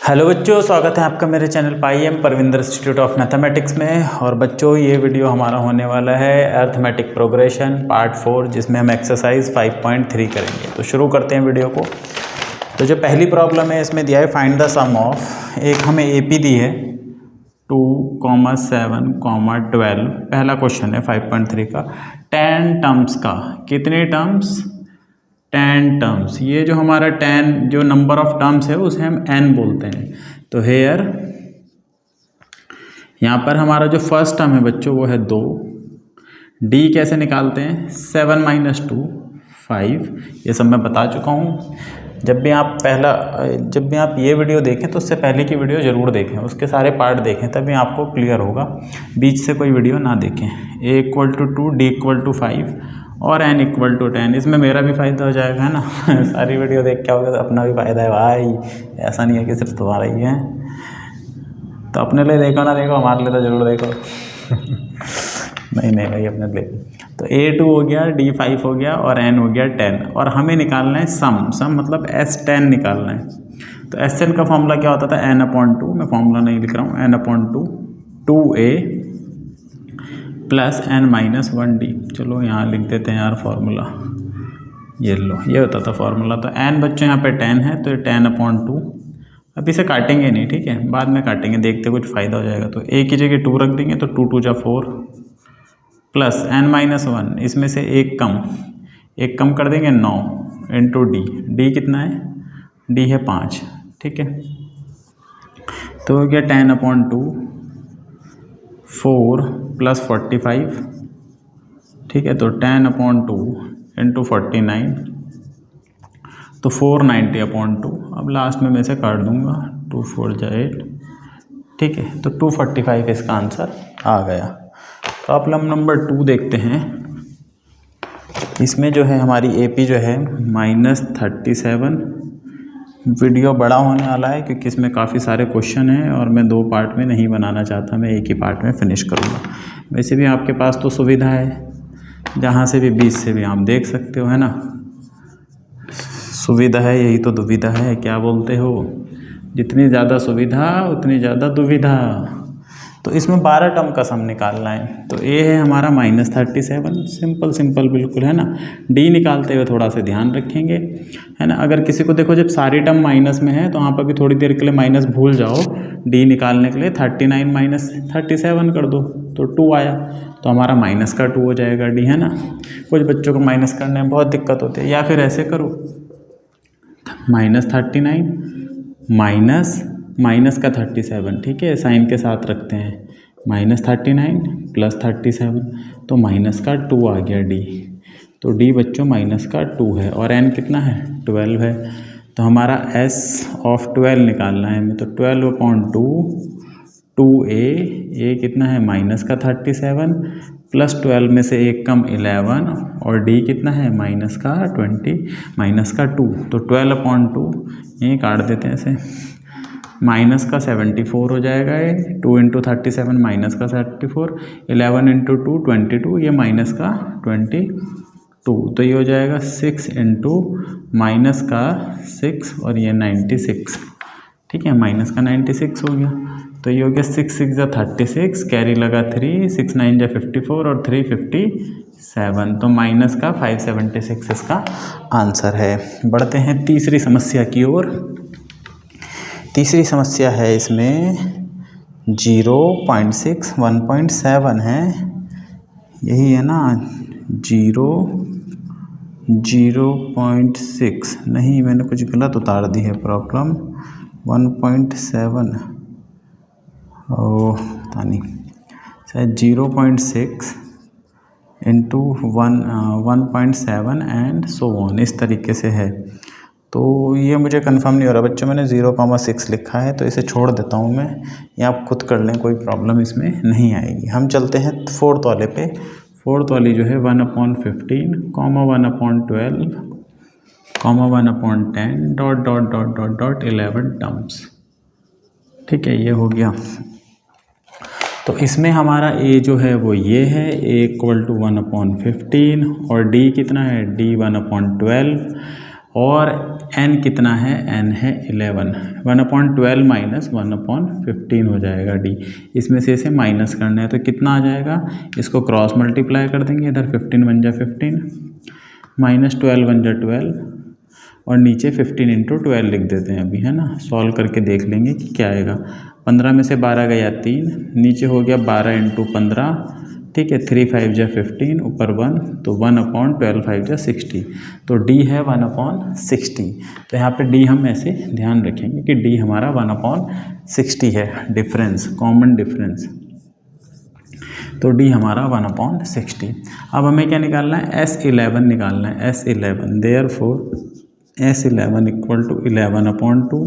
Hello बच्चों, स्वागत है आपका मेरे चैनल पाईएम परविंदर इंस्टीट्यूट ऑफ मैथमेटिक्स में। और बच्चों, ये वीडियो हमारा होने वाला है अरिथमेटिक प्रोग्रेशन पार्ट 4, जिसमें हम एक्सरसाइज 5.3 करेंगे। तो शुरू करते हैं वीडियो को। तो जो पहली प्रॉब्लम है, इसमें दिया है फाइंड द सम ऑफ, एक हमें एपी दी है 2, 7, 12। पहला क्वेश्चन है 5.3 का। 10 टर्म्स का, कितने टर्म्स? 10 टर्म्स। ये जो हमारा 10 जो नंबर ऑफ टर्म्स है उसे हम n बोलते हैं। तो हेयर यहाँ पर हमारा जो फर्स्ट टर्म है बच्चों वो है 2। d कैसे निकालते हैं? 7 - 2 5। ये सब मैं बता चुका हूँ। जब भी आप ये वीडियो देखें तो उससे पहले की वीडियो ज़रूर देखें, उसके सारे पार्ट देखें, तभी आपको क्लियर होगा। बीच से कोई वीडियो ना देखें। a = 2, d = 5 और n = 10। इसमें मेरा भी फ़ायदा हो जाएगा, है ना। सारी वीडियो देख के आओगे तो अपना भी फ़ायदा है भाई, ऐसा नहीं है कि सिर्फ तुम्हारा ही है। तो अपने लिए देखो ना देखो, हमारे लिए तो ज़रूर देखो। नहीं भाई, अपने लिए। तो A2 हो गया, D5 हो गया और n हो गया 10। और हमें निकालना है सम मतलब S10 निकालना है। तो S10 का फॉर्मूला क्या होता था? n/2। मैं फॉर्मूला नहीं लिख रहा हूँ। n/2 2a + n-1d। चलो यहाँ लिख देते हैं यार फॉर्मूला। ये लो, ये होता था फॉर्मूला। तो n बच्चों यहाँ पे 10 है, तो 10/2। अब इसे काटेंगे नहीं, ठीक है, बाद में काटेंगे, देखते कुछ फ़ायदा हो जाएगा। तो a की जगह 2 रख देंगे, तो 2 × 2 = 4 + n-1, इसमें से एक कम कर देंगे 9 × d कितना है? d है 5, ठीक है। तो हो गया 10/2 4 + 45, ठीक है। तो 10/2 × 49, तो 490/2। अब लास्ट में मैं से काट दूंगा, 2 4 = 8, ठीक है। तो 245 इसका आंसर आ गया। प्रॉब्लम नंबर 2 देखते हैं। इसमें जो है हमारी एपी जो है -37। वीडियो बड़ा होने वाला है क्योंकि इसमें काफ़ी सारे क्वेश्चन हैं और मैं 2 पार्ट में नहीं बनाना चाहता, मैं एक ही पार्ट में फिनिश करूँगा। वैसे भी आपके पास तो सुविधा है, जहाँ से भी बीच से भी आप देख सकते हो, है ना। सुविधा है, यही तो दुविधा है, क्या बोलते हो? जितनी ज़्यादा सुविधा उतनी ज़्यादा दुविधा। तो इसमें 12 टर्म का सम निकालना है। तो ए है हमारा -37, सिंपल बिल्कुल, है ना। डी निकालते हुए थोड़ा सा ध्यान रखेंगे, है ना। अगर किसी को देखो जब सारी टर्म माइनस में है तो वहाँ पर भी थोड़ी देर के लिए माइनस भूल जाओ। डी निकालने के लिए 39 - 37 कर दो, तो 2 आया। तो हमारा -2 हो जाएगा डी, है ना। कुछ बच्चों को माइनस करने में बहुत दिक्कत होती है, या फिर ऐसे करो -39 माइनस का 37, ठीक है, साइन के साथ रखते हैं। -39 + 37, तो -2 आ गया डी। तो डी बच्चों -2 है और n कितना है? 12 है। तो हमारा s of 12 निकालना है हमें। तो 12/2 2a कितना है? -37 + 12 में से एक कम 11 और d कितना है? -2। तो 12/2 यहीं काट देते हैं ऐसे। -74 हो जाएगा ये। 2 × 37 -74, 11 × 2 22, ये -22। तो ये हो जाएगा 6 × -6 और ये 96, ठीक है, -96 हो गया। तो ये हो गया 6 6 = 36, कैरी लगा 3, 6 9 = 54 और 3 57। तो -576 इसका आंसर है। बढ़ते हैं तीसरी समस्या की ओर। तीसरी समस्या है, इसमें 0.6 1.7 है, यही है ना। 0.6 नहीं, मैंने कुछ गलत उतार दी है प्रॉब्लम। 1.7 पता नहीं, शायद 0.6 × 1.7 एंड सो ऑन, इस तरीके से है। तो ये मुझे कंफर्म नहीं हो रहा बच्चों, मैंने 0.6 लिखा है, तो इसे छोड़ देता हूँ मैं, या आप खुद कर लें, कोई प्रॉब्लम इसमें नहीं आएगी। हम चलते हैं 4th वाले पे। 4th वाली जो है 1/15, 1/12, 1/10 ... 11 टर्म्स, ठीक है, ये हो गया। तो इसमें हमारा a जो है वो ये है, a = 1/15 और d कितना है? d 1/12 और n कितना है, n है 11, 1/12 माइनस 1/15 हो जाएगा d। इसमें से इसे माइनस करना है तो कितना आ जाएगा, इसको क्रॉस मल्टीप्लाई कर देंगे, इधर 15 बन जा 15 माइनस 12 बन जा 12 और नीचे 15 × 12 लिख देते हैं अभी, है ना। सॉल्व करके देख लेंगे कि क्या आएगा। 15 में से 12 गया 3, नीचे हो गया 12 × 15, ठीक है। 3 5 जा 15, ऊपर 1 तो 1/12 5 जा 60, तो d है 1/60। तो यहाँ पे d हम ऐसे ध्यान रखेंगे कि d हमारा 1/60 है, डिफरेंस, कॉमन डिफरेंस। तो d हमारा 1/60। अब हमें क्या निकालना है, S11 निकालना है, S11। देयरफॉर S11 = 11/2,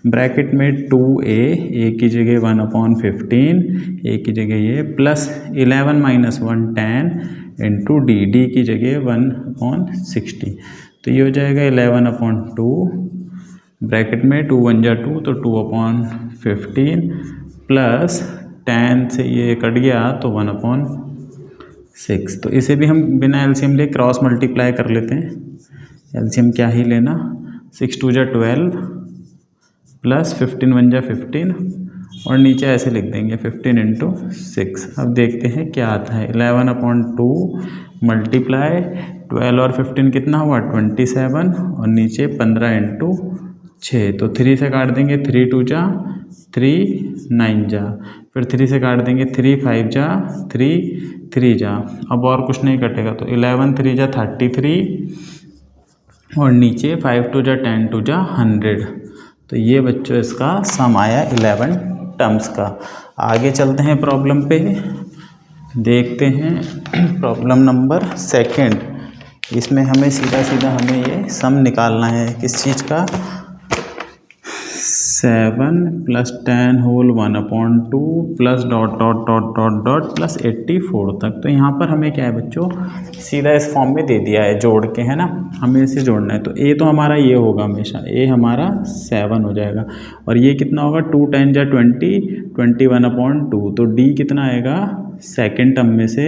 ब्रैकेट में 2a, a की जगह 1/15, a की जगह ये, प्लस 11 - 1 10 × d, d की जगह 1/60। तो ये हो जाएगा 11/2, ब्रैकेट में 2 1 जा 2 तो 2/15 प्लस 10 से ये कट गया तो 1/6। तो इसे भी हम बिना एलसीएम ले क्रॉस मल्टीप्लाई कर लेते हैं। एलसीएम क्या ही लेना, 6 2 जा 12 प्लस 15 1 जा 15 और नीचे ऐसे लिख देंगे 15 × 6। अब देखते हैं क्या आता है। 11/2 मल्टीप्लाई 12 और 15 कितना हुआ, 27 और नीचे 15 × 6 तो 3 से काट देंगे, 3 2 जा 3 9 जा, फिर 3 से काट देंगे, 3 5 जा 3 3 जा। अब और कुछ नहीं कटेगा तो 11 3 जा 33 और नीचे 5 2 जा 10 2 जा 100। तो ये बच्चों इसका सम आया 11 टर्म्स का। आगे चलते हैं प्रॉब्लम पे, देखते हैं प्रॉब्लम नंबर 2। इसमें हमें सीधा हमें ये सम निकालना है किस चीज़ का, 7 + 10 whole 1/2 plus dot dot dot dot dot plus 84 तक। तो यहाँ पर हमें क्या है बच्चों, सीधा इस फॉर्म में दे दिया है जोड़ के, है ना। हमें इसे जोड़ना है तो a तो हमारा ये होगा हमेशा, a हमारा 7 हो जाएगा और ये कितना होगा, 2 10 जा 20 21/2। तो d कितना आएगा, सेकेंड टर्म में से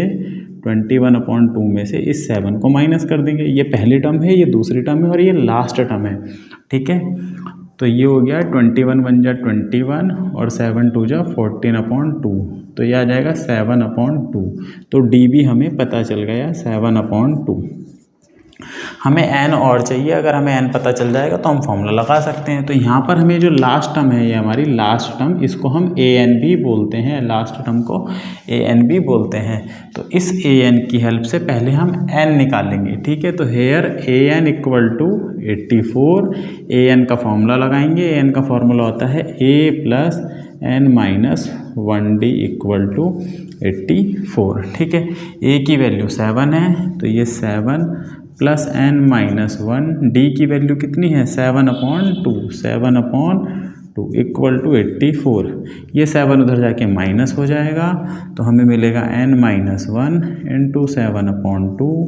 21/2 में से इस 7 को माइनस कर देंगे। ये पहली टर्म है, ये दूसरी टर्म है और ये लास्ट टर्म है, ठीक है। तो ये हो गया 21 1 जा 21 और 7 2 जा 14/2। तो ये आ जाएगा 7/2। तो d भी हमें पता चल गया 7/2। हमें n और चाहिए, अगर हमें n पता चल जाएगा तो हम फॉर्मूला लगा सकते हैं। तो यहाँ पर हमें जो लास्ट टर्म है, ये हमारी लास्ट टर्म, इसको हम an भी बोलते हैं, लास्ट टर्म को an भी बोलते हैं। तो इस an की हेल्प से पहले हम n निकालेंगे, ठीक है। तो हेयर an = 84, an का फॉर्मूला लगाएंगे। an का फॉर्मूला होता है a + n - 1d = 84, ठीक है। a की वैल्यू 7 है तो ये 7 + n - 1, d की वैल्यू कितनी है, 7/2, 7/2 = 84। ये 7 उधर जाके माइनस हो जाएगा तो हमें मिलेगा n - 1 × 7/2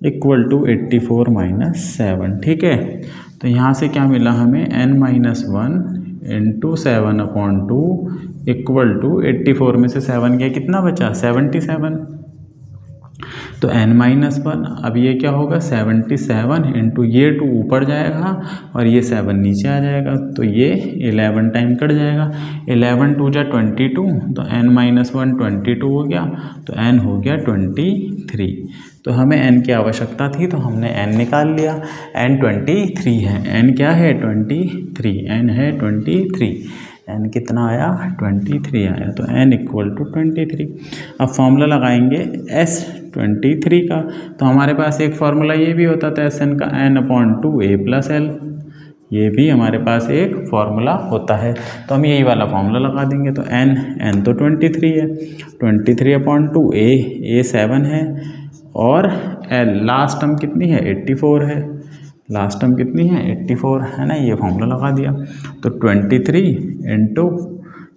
= 84 - 7, ठीक है। तो यहाँ से क्या मिला हमें, n - 1 × 7/2 = 84 में से 7 गया, कितना बचा, 77। तो n - 1, अब ये क्या होगा, 77 × ये 2 ऊपर जाएगा और ये 7 नीचे आ जाएगा तो ये 11 टाइम कट जाएगा। 11 2 जा 22 तो n - 1 22 हो गया तो n हो गया 23। तो हमें n की आवश्यकता थी तो हमने n निकाल लिया, n 23 है। n क्या है, 23, n है 23। n कितना आया, 23 आया। तो n = 23। अब फॉर्मूला लगाएंगे S23 का। तो हमारे पास एक फार्मूला ये भी होता था Sn का, n/2 a + l। ये भी हमारे पास एक फार्मूला होता है तो हम यही वाला फार्मूला लगा देंगे। तो n तो 23 है, 23/2 a 7 है और l लास्ट टर्म कितनी है, 84 है। लास्ट टर्म कितनी है, 84 है ना। ये फॉर्मूला लगा दिया तो 23 ×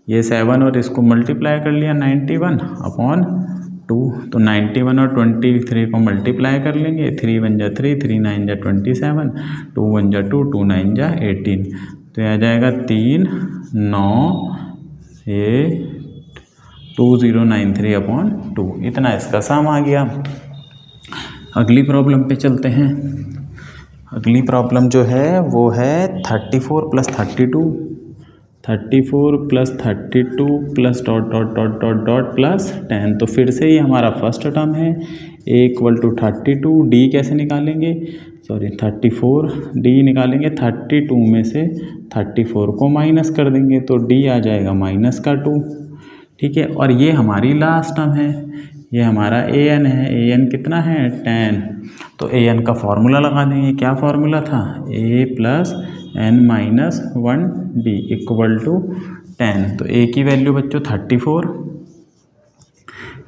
ये 7 और इसको मल्टीप्लाई कर लिया 91/2। तो 91 और 23 को मल्टीप्लाई कर लेंगे, 3 1 जा 3 3 9 जा 27, 2 1 जा 2 2 9 जा 18। तो यह आ जाएगा 3 9 2093/2। इतना इसका सम आ गया। अगली प्रॉब्लम पे चलते हैं। अगली प्रॉब्लम जो है वो है 34 plus 32, 34 plus 32 plus dot dot dot dot dot plus 10। तो फिर से ये हमारा फर्स्ट टर्म है, a इक्वल टू 32, डी कैसे निकालेंगे, सॉरी 34, डी निकालेंगे 32 में से 34 को माइनस कर देंगे तो डी आ जाएगा माइनस का 2, ठीक है। और ये हमारी लास्ट टर्म है, ये हमारा ए एन है, ए एन कितना है 10, तो ए एन का फॉर्मूला लगा देंगे, क्या फॉर्मूला था, a plus n minus 1 d equal to 10। तो ए की वैल्यू बच्चों 34,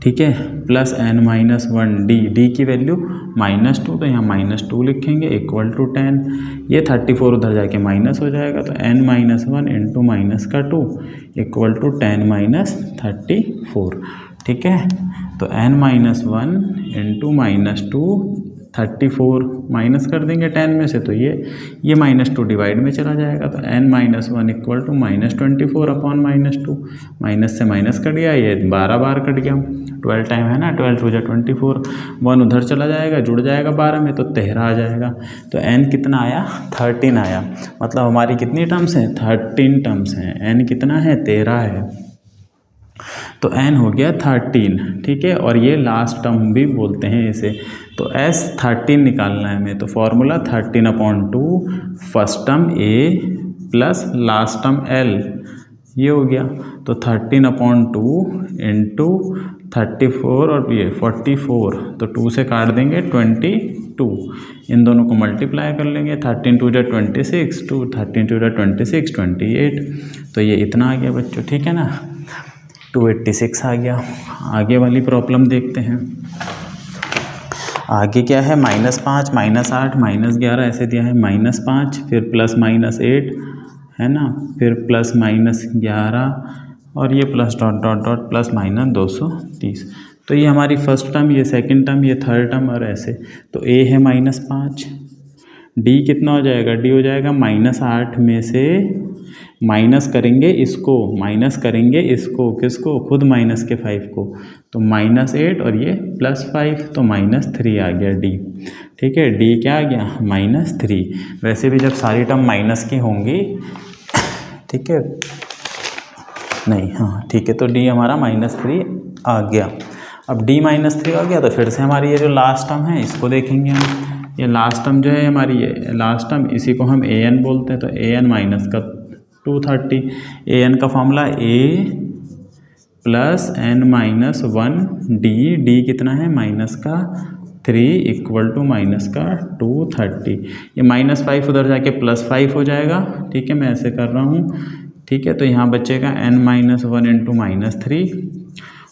ठीक है, plus n minus 1 d, d की वैल्यू -2, तो यहाँ -2 लिखेंगे इक्वल टू 10। ये 34 उधर जाके माइनस हो जाएगा तो n माइनस 1 इंटू माइनस का 2 इक्वल टू 10 माइनस 34, ठीक है। तो n माइनस 1 इंटू -2 34 माइनस कर देंगे 10 में से, तो ये -2 डिवाइड में चला जाएगा तो n minus 1 equal to -24 upon -2, minus से माइनस कट गया, ये 12 बार कट गया, 12 टाइम है ना, 12 टू जा 24, 1 उधर चला जाएगा, जुड़ जाएगा 12 में तो 13 आ जाएगा। तो n कितना आया 13 आया, मतलब हमारी कितनी टर्म्स हैं 13 टर्म्स हैं, n कितना है 13 है, तो n हो गया 13, ठीक है। और ये लास्ट टर्म भी बोलते हैं इसे, तो s 13 निकालना है हमें, तो formula 13/2 first term a plus last term l, ये हो गया। तो 13/2 इंटू 34 और ये 44, तो 2 से काट देंगे 22, इन दोनों को मल्टीप्लाई कर लेंगे, 13 2 जा 26, 13 2 जा 26 28, तो ये इतना आ गया बच्चों, ठीक है ना, 286 आ गया। आगे वाली प्रॉब्लम देखते हैं। आगे क्या है, -5 -8 -11 ऐसे दिया है, -5 फिर प्लस -8 है ना, फिर प्लस -11 और ये plus dot dot dot plus -230। तो ये हमारी फर्स्ट टर्म, ये सेकंड टर्म, ये थर्ड टर्म और ऐसे। तो a है -5, d कितना हो जाएगा, d हो जाएगा -8 में से माइनस करेंगे इसको, माइनस करेंगे इसको, किसको, खुद माइनस के 5 को, तो -8 और ये +5, तो -3 आ गया d, ठीक है। d क्या आ गया -3, वैसे भी जब सारी टर्म माइनस की होंगी, ठीक है, नहीं हाँ ठीक है, तो d हमारा -3 आ गया। अब d -3 आ गया तो फिर से हमारी ये जो लास्ट टर्म है इसको देखेंगे हम, ये लास्ट टर्म जो है हमारी, ये लास्ट टर्म, इसी को हम a n बोलते हैं, तो a n माइनस का 230, a n का formula a plus n minus 1 d, d कितना है -3 इक्वल टू -230, ये -5 उधर जाके +5 हो जाएगा, ठीक है, मैं ऐसे कर रहा हूँ, ठीक है। तो यहाँ बचेगा n माइनस 1 इंटू -3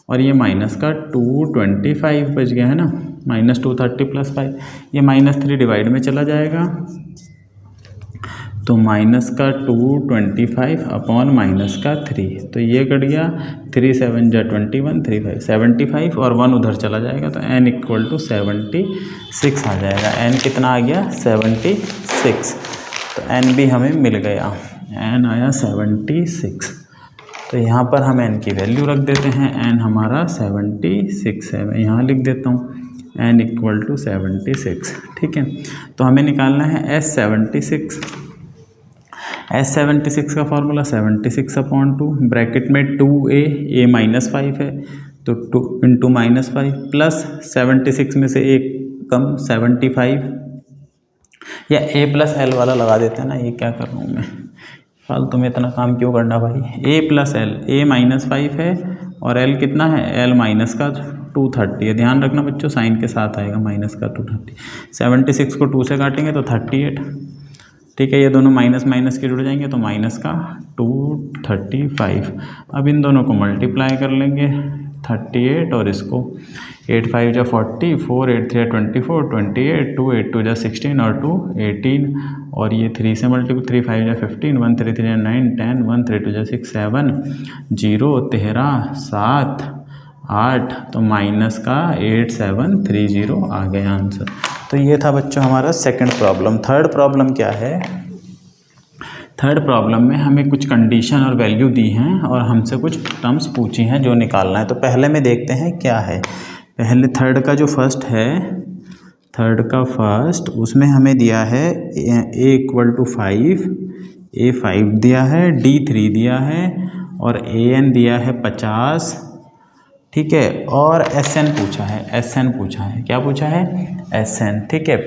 और ये -225 बच गया है ना, -230 + 5, ये -3 डिवाइड में चला जाएगा, तो -225 अपॉन -3, तो ये कट गया, 3 7 जा 21, 3 5 75 और 1 उधर चला जाएगा, तो n इक्वल टू 76 आ जाएगा। n कितना आ गया 76, तो n भी हमें मिल गया, n आया 76। तो यहाँ पर हम n की वैल्यू रख देते हैं, n हमारा 76 है, मैं यहाँ लिख देता हूँ n इक्वल टू 76, ठीक है। तो हमें निकालना है S76, S76 का फॉर्मूला 76/2, ब्रैकेट में 2a, a -5 है तो 2 इंटू -5 प्लस 76 में से एक कम 75, या a प्लस l वाला लगा देते हैं ना, ये क्या कर रहा हूँ मैं, फालतू में इतना काम क्यों करना भाई, a प्लस l, a -5 है और l कितना है, l माइनस का 230 है, ध्यान रखना बच्चों साइन के साथ आएगा, माइनस का 230, 76 को 2 से काटेंगे तो 38, ठीक है, ये दोनों माइनस माइनस के जुड़ जाएंगे तो माइनस का 235। अब इन दोनों को मल्टीप्लाई कर लेंगे, 38 और इसको 8 5 जा 40, 4 8 3 24, 28, 2 8 2 जा 16 और 2 18, और ये 3 से मल्टीपल, 3 5 जा 15, 1 3 3 जा 9 10, 1 3 2 जा 6 7 0 13 7 8, तो माइनस का 8730 आ गया आंसर। तो ये था बच्चों हमारा सेकंड प्रॉब्लम। थर्ड प्रॉब्लम क्या है, थर्ड प्रॉब्लम में हमें कुछ कंडीशन और वैल्यू दी हैं और हमसे कुछ टर्म्स पूछी हैं जो निकालना है। तो पहले में देखते हैं क्या है, पहले थर्ड का जो फर्स्ट है, थर्ड का फर्स्ट, उसमें हमें दिया है ए इक्वल टू 5, ए 5 दिया है, डी 3 दिया है और ए एन दिया है 50, ठीक है। और एस एन पूछा है, एस एन पूछा है, क्या पूछा है, एस एन, ठीक है।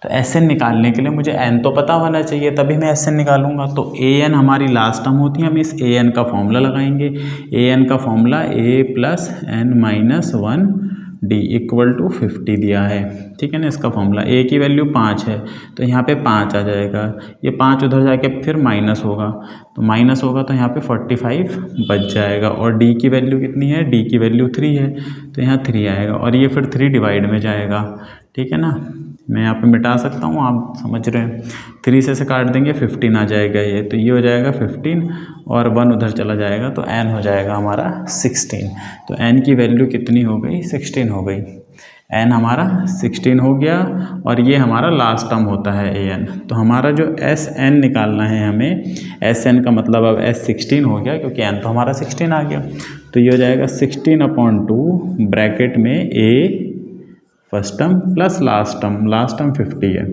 तो एस एन निकालने के लिए मुझे एन तो पता होना चाहिए, तभी मैं एस एन निकालूंगा। तो ए एन हमारी लास्ट टर्म होती है, हम इस ए एन का फॉर्मूला लगाएंगे। ए एन का formula a plus n minus 1 d equal to 50 दिया है, ठीक है ना। इसका फॉर्मूला ए की वैल्यू 5 है तो यहाँ पे 5 आ जाएगा, ये 5 उधर जाके फिर माइनस होगा, तो माइनस होगा तो यहाँ पे 45 बच जाएगा। और डी की वैल्यू कितनी है, डी की वैल्यू 3 है तो यहाँ 3 आएगा और ये फिर 3 डिवाइड में जाएगा, ठीक है ना। मैं यहाँ पे मिटा सकता हूँ, आप समझ रहे हैं। 3 से काट देंगे 15 आ जाएगा ये, तो ये हो जाएगा 15 और 1 उधर चला जाएगा तो n हो जाएगा हमारा 16। तो n की वैल्यू कितनी हो गई, 16 हो गई। n हमारा 16 हो गया और ये हमारा लास्ट टर्म होता है an। तो हमारा जो Sn निकालना है हमें, Sn का मतलब अब S16 हो गया क्योंकि n तो हमारा 16 आ गया। तो ये हो जाएगा 16/2 ब्रैकेट में a first term plus last term 50 है,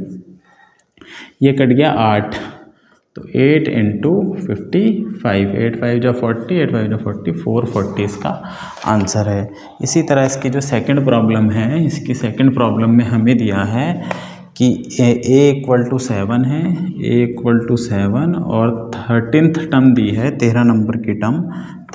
ये कट गया 8, तो 8 इंटू 55, 8 5 जो 40, 8 5 जो 40, 440 इसका आंसर है। इसी तरह इसकी जो सेकंड प्रॉब्लम है, इसकी सेकंड प्रॉब्लम में हमें दिया है कि a इक्वल टू 7 है, a इक्वल टू 7 और 13th टर्म दी है, 13 नंबर की टर्म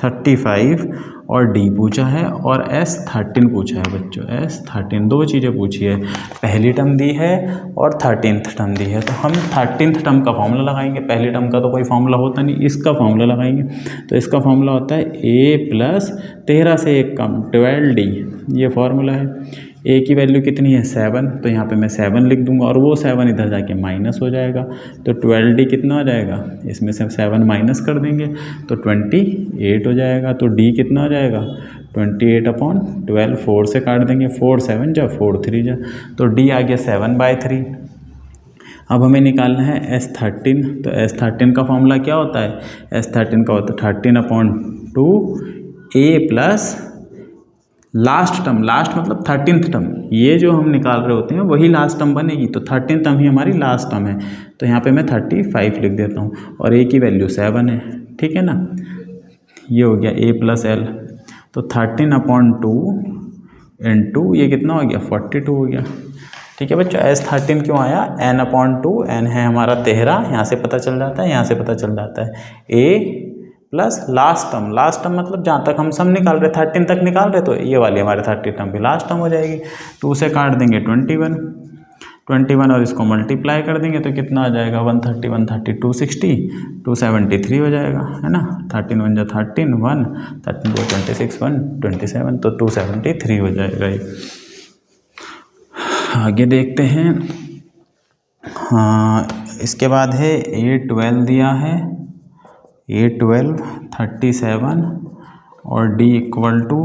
35 और d पूछा है और S13 पूछा है बच्चों, S13 दो चीज़ें पूछी है, पहली टर्म दी है और 13th टर्म दी है। तो हम 13th टर्म का फॉर्मूला लगाएंगे, पहली टर्म का तो कोई फॉर्मूला होता नहीं, इसका फॉर्मूला लगाएंगे। तो इसका फॉर्मूला होता है a प्लस 13 से 1 कम 12d, ये फॉर्मूला है। a की वैल्यू कितनी है 7, तो यहाँ पे मैं 7 लिख दूंगा और वो 7 इधर जाके माइनस हो जाएगा, तो 12d कितना हो जाएगा, इसमें से 7 माइनस कर देंगे तो 28 हो जाएगा। तो d कितना हो जाएगा 28/12, 4 से काट देंगे, 4 7 जा 4 3 जा, तो d आ गया 7/3। अब हमें निकालना है S13, तो S13 का फॉर्मूला क्या होता है, S13 का होता है 13/2 a plus last term, last मतलब 13th टर्म, ये जो हम निकाल रहे होते हैं वही लास्ट टर्म बनेगी, तो 13th टर्म ही हमारी लास्ट टर्म है। तो यहाँ पे मैं 35 लिख देता हूँ और a की वैल्यू 7 है, ठीक है ना। ये हो गया a प्लस एल, तो 13/2 इंटू ये कितना हो गया 42 हो गया, ठीक है बच्चों। S13 क्यों आया, n/2, n है हमारा 13, यहाँ से पता चल जाता है, यहाँ से पता चल जाता है। a प्लस लास्ट टर्म मतलब जहाँ तक हम सम निकाल रहे 13 तक निकाल रहे, तो ये वाली हमारे 30 टर्म भी लास्ट टर्म हो जाएगी। 2 से काट देंगे 21 और इसको मल्टीप्लाई कर देंगे तो कितना आ जाएगा 130 130 260 273 हो जाएगा, है ना। 13 1 जा 13 1 13 2 26 1 27, तो 273 हो जाएगा ये। आगे देखते हैं। हाँ, इसके बाद है A12 दिया है, A12 37 और D इक्वल टू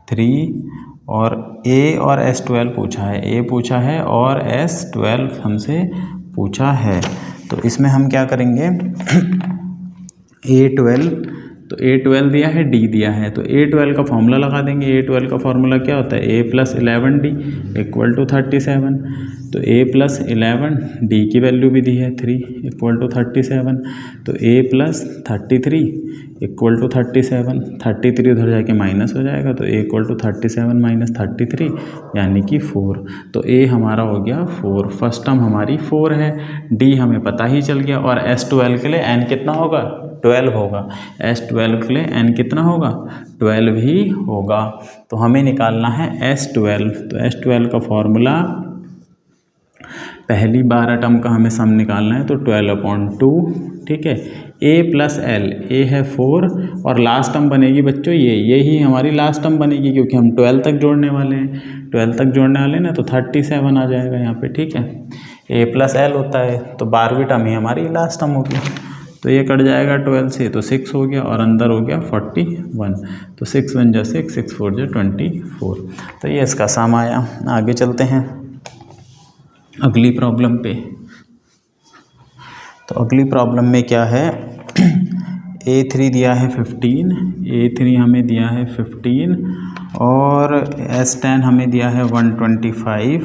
3 और A और S12 पूछा है, A पूछा है और S12 हमसे पूछा है। तो इसमें हम क्या करेंगे A12, तो A12 दिया है, D दिया है, तो A12 का फॉर्मूला लगा देंगे। A12 का फॉर्मूला क्या होता है, A plus 11D equal to 37, तो A प्लस 11, D की वैल्यू भी दी है 3 इक्वल टू 37, तो A प्लस 33 इक्वल टू 37, 33 उधर जाके माइनस हो जाएगा, तो A इक्वल टू 37 माइनस 33 यानी कि 4, तो A हमारा हो गया 4, फर्स्ट टर्म हमारी 4 है, D हमें पता ही चल गया और S12 के लिए n कितना होगा 12 होगा, S12 के लिए n कितना होगा 12 ही होगा। तो हमें निकालना है S12, तो S12 का फॉर्मूला पहली 12 टर्म का हमें सम निकालना है, तो 12/2, ठीक है। A प्लस एल, A है 4 और लास्ट टर्म बनेगी बच्चों यही हमारी लास्ट टर्म बनेगी क्योंकि हम 12 तक जोड़ने वाले हैं, 12 तक जोड़ने वाले ना, तो 37 आ जाएगा यहाँ पे, ठीक है। A प्लस एल होता है, तो 12वीं टर्म ही हमारी लास्ट टर्म होगी, तो ये कट जाएगा 12 से, तो 6 हो गया और अंदर हो गया 41, तो 6 1 जा 6 6 4 जा 24, तो ये इसका सम आया। आगे चलते हैं अगली प्रॉब्लम पे। तो अगली प्रॉब्लम में क्या है, A3 दिया है 15, A3 हमें दिया है 15 और S10 हमें दिया है 125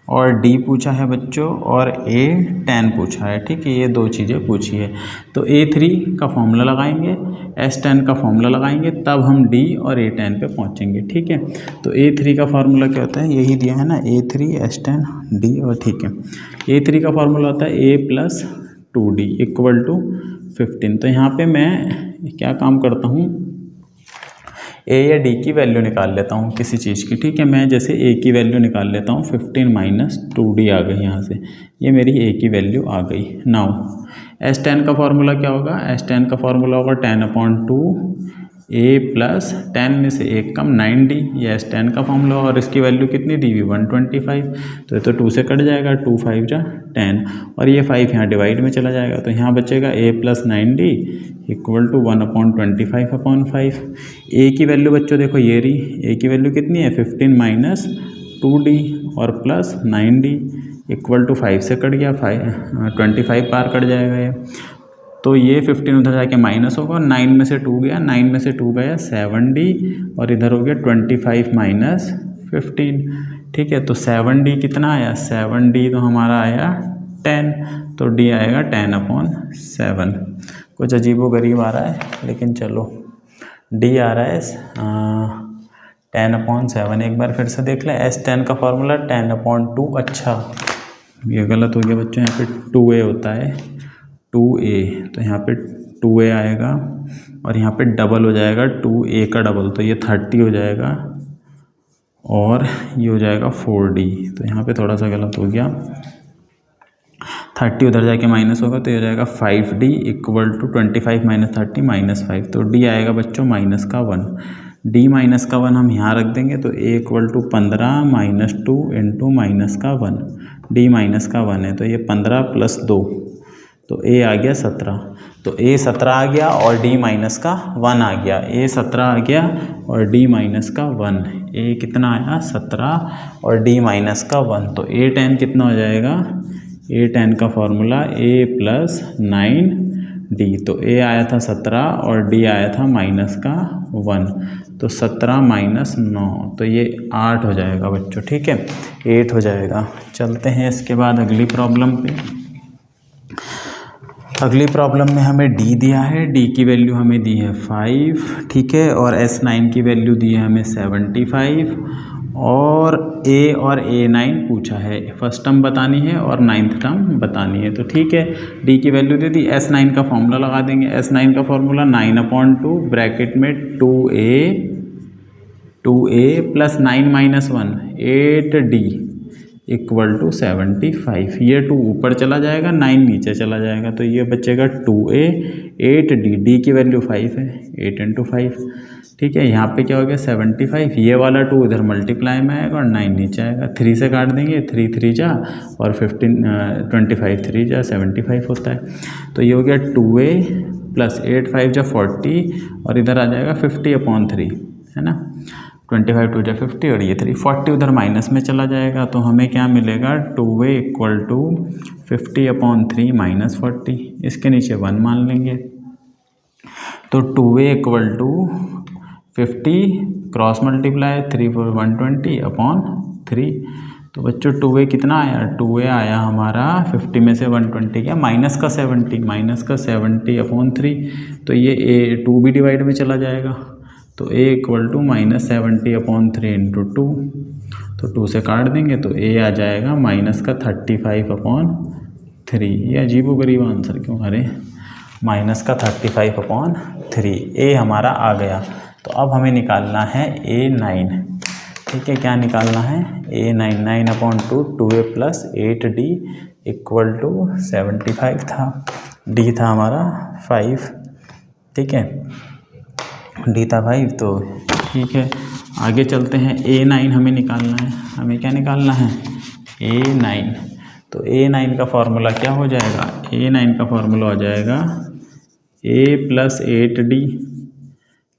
और D पूछा है बच्चों और A10 पूछा है। ठीक है, ये दो चीज़ें पूछी है। तो A3 का फॉर्मूला लगाएंगे, S10 का फॉर्मूला लगाएंगे, तब हम D और A10 पे पहुंचेंगे। ठीक है, तो A3 का फार्मूला क्या होता है, यही दिया है ना, A3 S10 D। और ठीक है, A3 का फार्मूला होता है A + 2D = 15। तो यहाँ पे मैं क्या काम करता हूँ, ए या डी की वैल्यू निकाल लेता हूँ किसी चीज़ की। ठीक है, मैं जैसे ए की वैल्यू निकाल लेता हूँ, 15 - 2D आ गई यहाँ से, ये मेरी ए की वैल्यू आ गई। नाउ S10 का फार्मूला क्या होगा, S10 का फार्मूला होगा 10/2 A + 10 में से 1 कम 9D। ये S10 का फार्मूला, और इसकी वैल्यू कितनी दी हुई, 125। तो ये तो 2 से कट जाएगा, 2 × 5 = 10, और ये 5 यहाँ डिवाइड में चला जाएगा, तो यहाँ बचेगा A + 9D = 1/25/5। ए की वैल्यू बच्चों देखो ये रही, ए की वैल्यू कितनी है, 15 - 2D और प्लस 9D = 5 से कट गया, 25 बार कट जाएगा ये। तो ये 15 उधर जाके माइनस होगा, 9 में से 2 गया, 9 में से 2 गया 7D, और इधर हो गया 25 - 15। ठीक है, तो 7D कितना आया, 7D तो हमारा आया 10, तो D आएगा 10/7। कुछ अजीबोगरीब आ रहा है, लेकिन चलो D आ रहा है 10/7। एक बार फिर से देख लें, S10 का फॉर्मूला 10/2। अच्छा, ये गलत हो गया बच्चों, यहाँ पे 2A होता है, 2A, तो यहाँ पे 2A आएगा, और यहाँ पे डबल हो जाएगा 2A का डबल, तो ये 30 हो जाएगा, और ये हो जाएगा 4D। तो यहाँ पे थोड़ा सा गलत हो गया, 30 उधर जाके माइनस होगा, तो ये हो जाएगा 5D = 25 - 30 - 5। तो D आएगा बच्चों -1। D -1 हम यहाँ रख देंगे, तो A = 15 - 2 × -1। D -1 है, तो ये 15 + 2, तो A आ गया 17। तो A 17 आ गया और D -1 आ गया। A 17 आ गया और D -1। A कितना आया, 17 और D -1। तो A10 कितना हो जाएगा, A10 का फॉर्मूला A + 9D। तो A आया था 17 और D आया था -1, तो 17 - 9, तो ये 8 हो जाएगा बच्चों। ठीक है, 8 हो जाएगा। चलते हैं इसके बाद अगली प्रॉब्लम पे। अगली प्रॉब्लम में हमें D दिया है, D की वैल्यू हमें दी है 5। ठीक है, और S9 की वैल्यू दी है हमें 75, और A और A9 पूछा है। फर्स्ट टर्म बतानी है और 9th टर्म बतानी है। तो ठीक है, D की वैल्यू दे दी, S9 का फॉर्मूला लगा देंगे। S9 का फॉर्मूला 9/2 ब्रैकेट में 2A + 9 - 1 8D = 75। ये 2 ऊपर चला जाएगा, 9 नीचे चला जाएगा, तो ये बचेगा 2A 8D। D की वैल्यू 5 है, 8 × 5। ठीक है, यहाँ पे क्या हो गया 75, ये वाला 2 इधर मल्टीप्लाई में आएगा और 9 नीचे आएगा, 3 से काट देंगे, 3 3 जा और 25 3 जा 75 होता है। तो ये हो गया 2A + 8 5 जा 40, और इधर आ जाएगा 50/3, है ना, 25 2 जा 50, और ये 3 40 उधर माइनस में चला जाएगा, तो हमें क्या मिलेगा, 2A = 50/3 - 40। इसके नीचे 1 मान लेंगे, तो 2A = 50 क्रॉस मल्टीप्लाई 3 4 120/3। तो बच्चों 2A कितना आया, 2A आया हमारा 50 में से 120 गया -70/3, तो ये A 2 भी डिवाइड में चला जाएगा, तो A = -70/3 × 2, तो 2 से काट देंगे, तो A आ जाएगा -35/3। ये अजीबोगरीब आंसर क्यों आ रहे, -35/3 A हमारा आ गया। तो अब हमें निकालना है A9। ठीक है, क्या निकालना है, A9 9/2 2A + 8D = 75 था, D था हमारा 5। ठीक है, D था 5, तो ठीक है आगे चलते हैं। A9 हमें निकालना है, हमें क्या निकालना है, A9। तो A9 का फॉर्मूला क्या हो जाएगा, A9 का फॉर्मूला हो जाएगा A + 8D।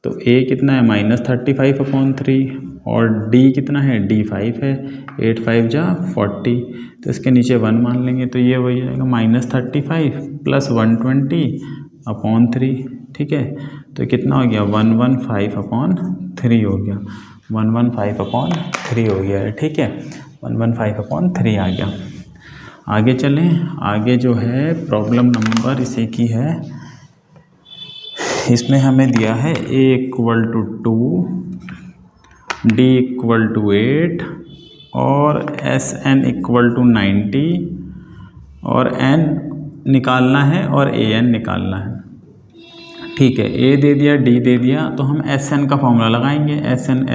तो A कितना है, -35/3, और D कितना है, D 5 है, 8 5 जा 40, तो इसके नीचे 1 मान लेंगे, तो ये वही जाएगा -35 + 120/3। ठीक है, तो कितना हो गया, 115/3 हो गया। 115/3 हो गया है, ठीक है, 115/3 आ गया। आगे चलें, आगे जो है प्रॉब्लम नंबर इसी की है, इसमें हमें दिया है a = 2, d = 8 और Sn = 90 और n निकालना है और an निकालना है। ठीक है, a दे दिया, d दे दिया, तो हम Sn का फॉर्मूला लगाएंगे।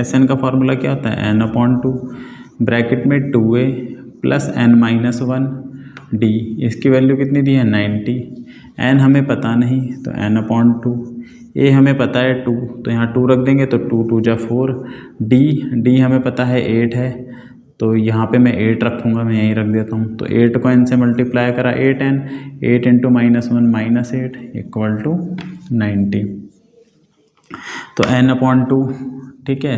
Sn का फॉर्मूला क्या होता है, n/2 ब्रैकेट में 2a + n-1 d, इसकी वैल्यू कितनी दी है 90, n हमें पता नहीं तो n/2, a हमें पता है 2 तो यहाँ 2 रख देंगे तो 2 × 2 = 4, d हमें पता है 8 है तो यहाँ पे मैं 8 रखूँगा, मैं यहीं रख देता हूँ। तो 8 को n से मल्टीप्लाई करा 8n, 8 × -1 - 8 = 90, तो n/2, ठीक है।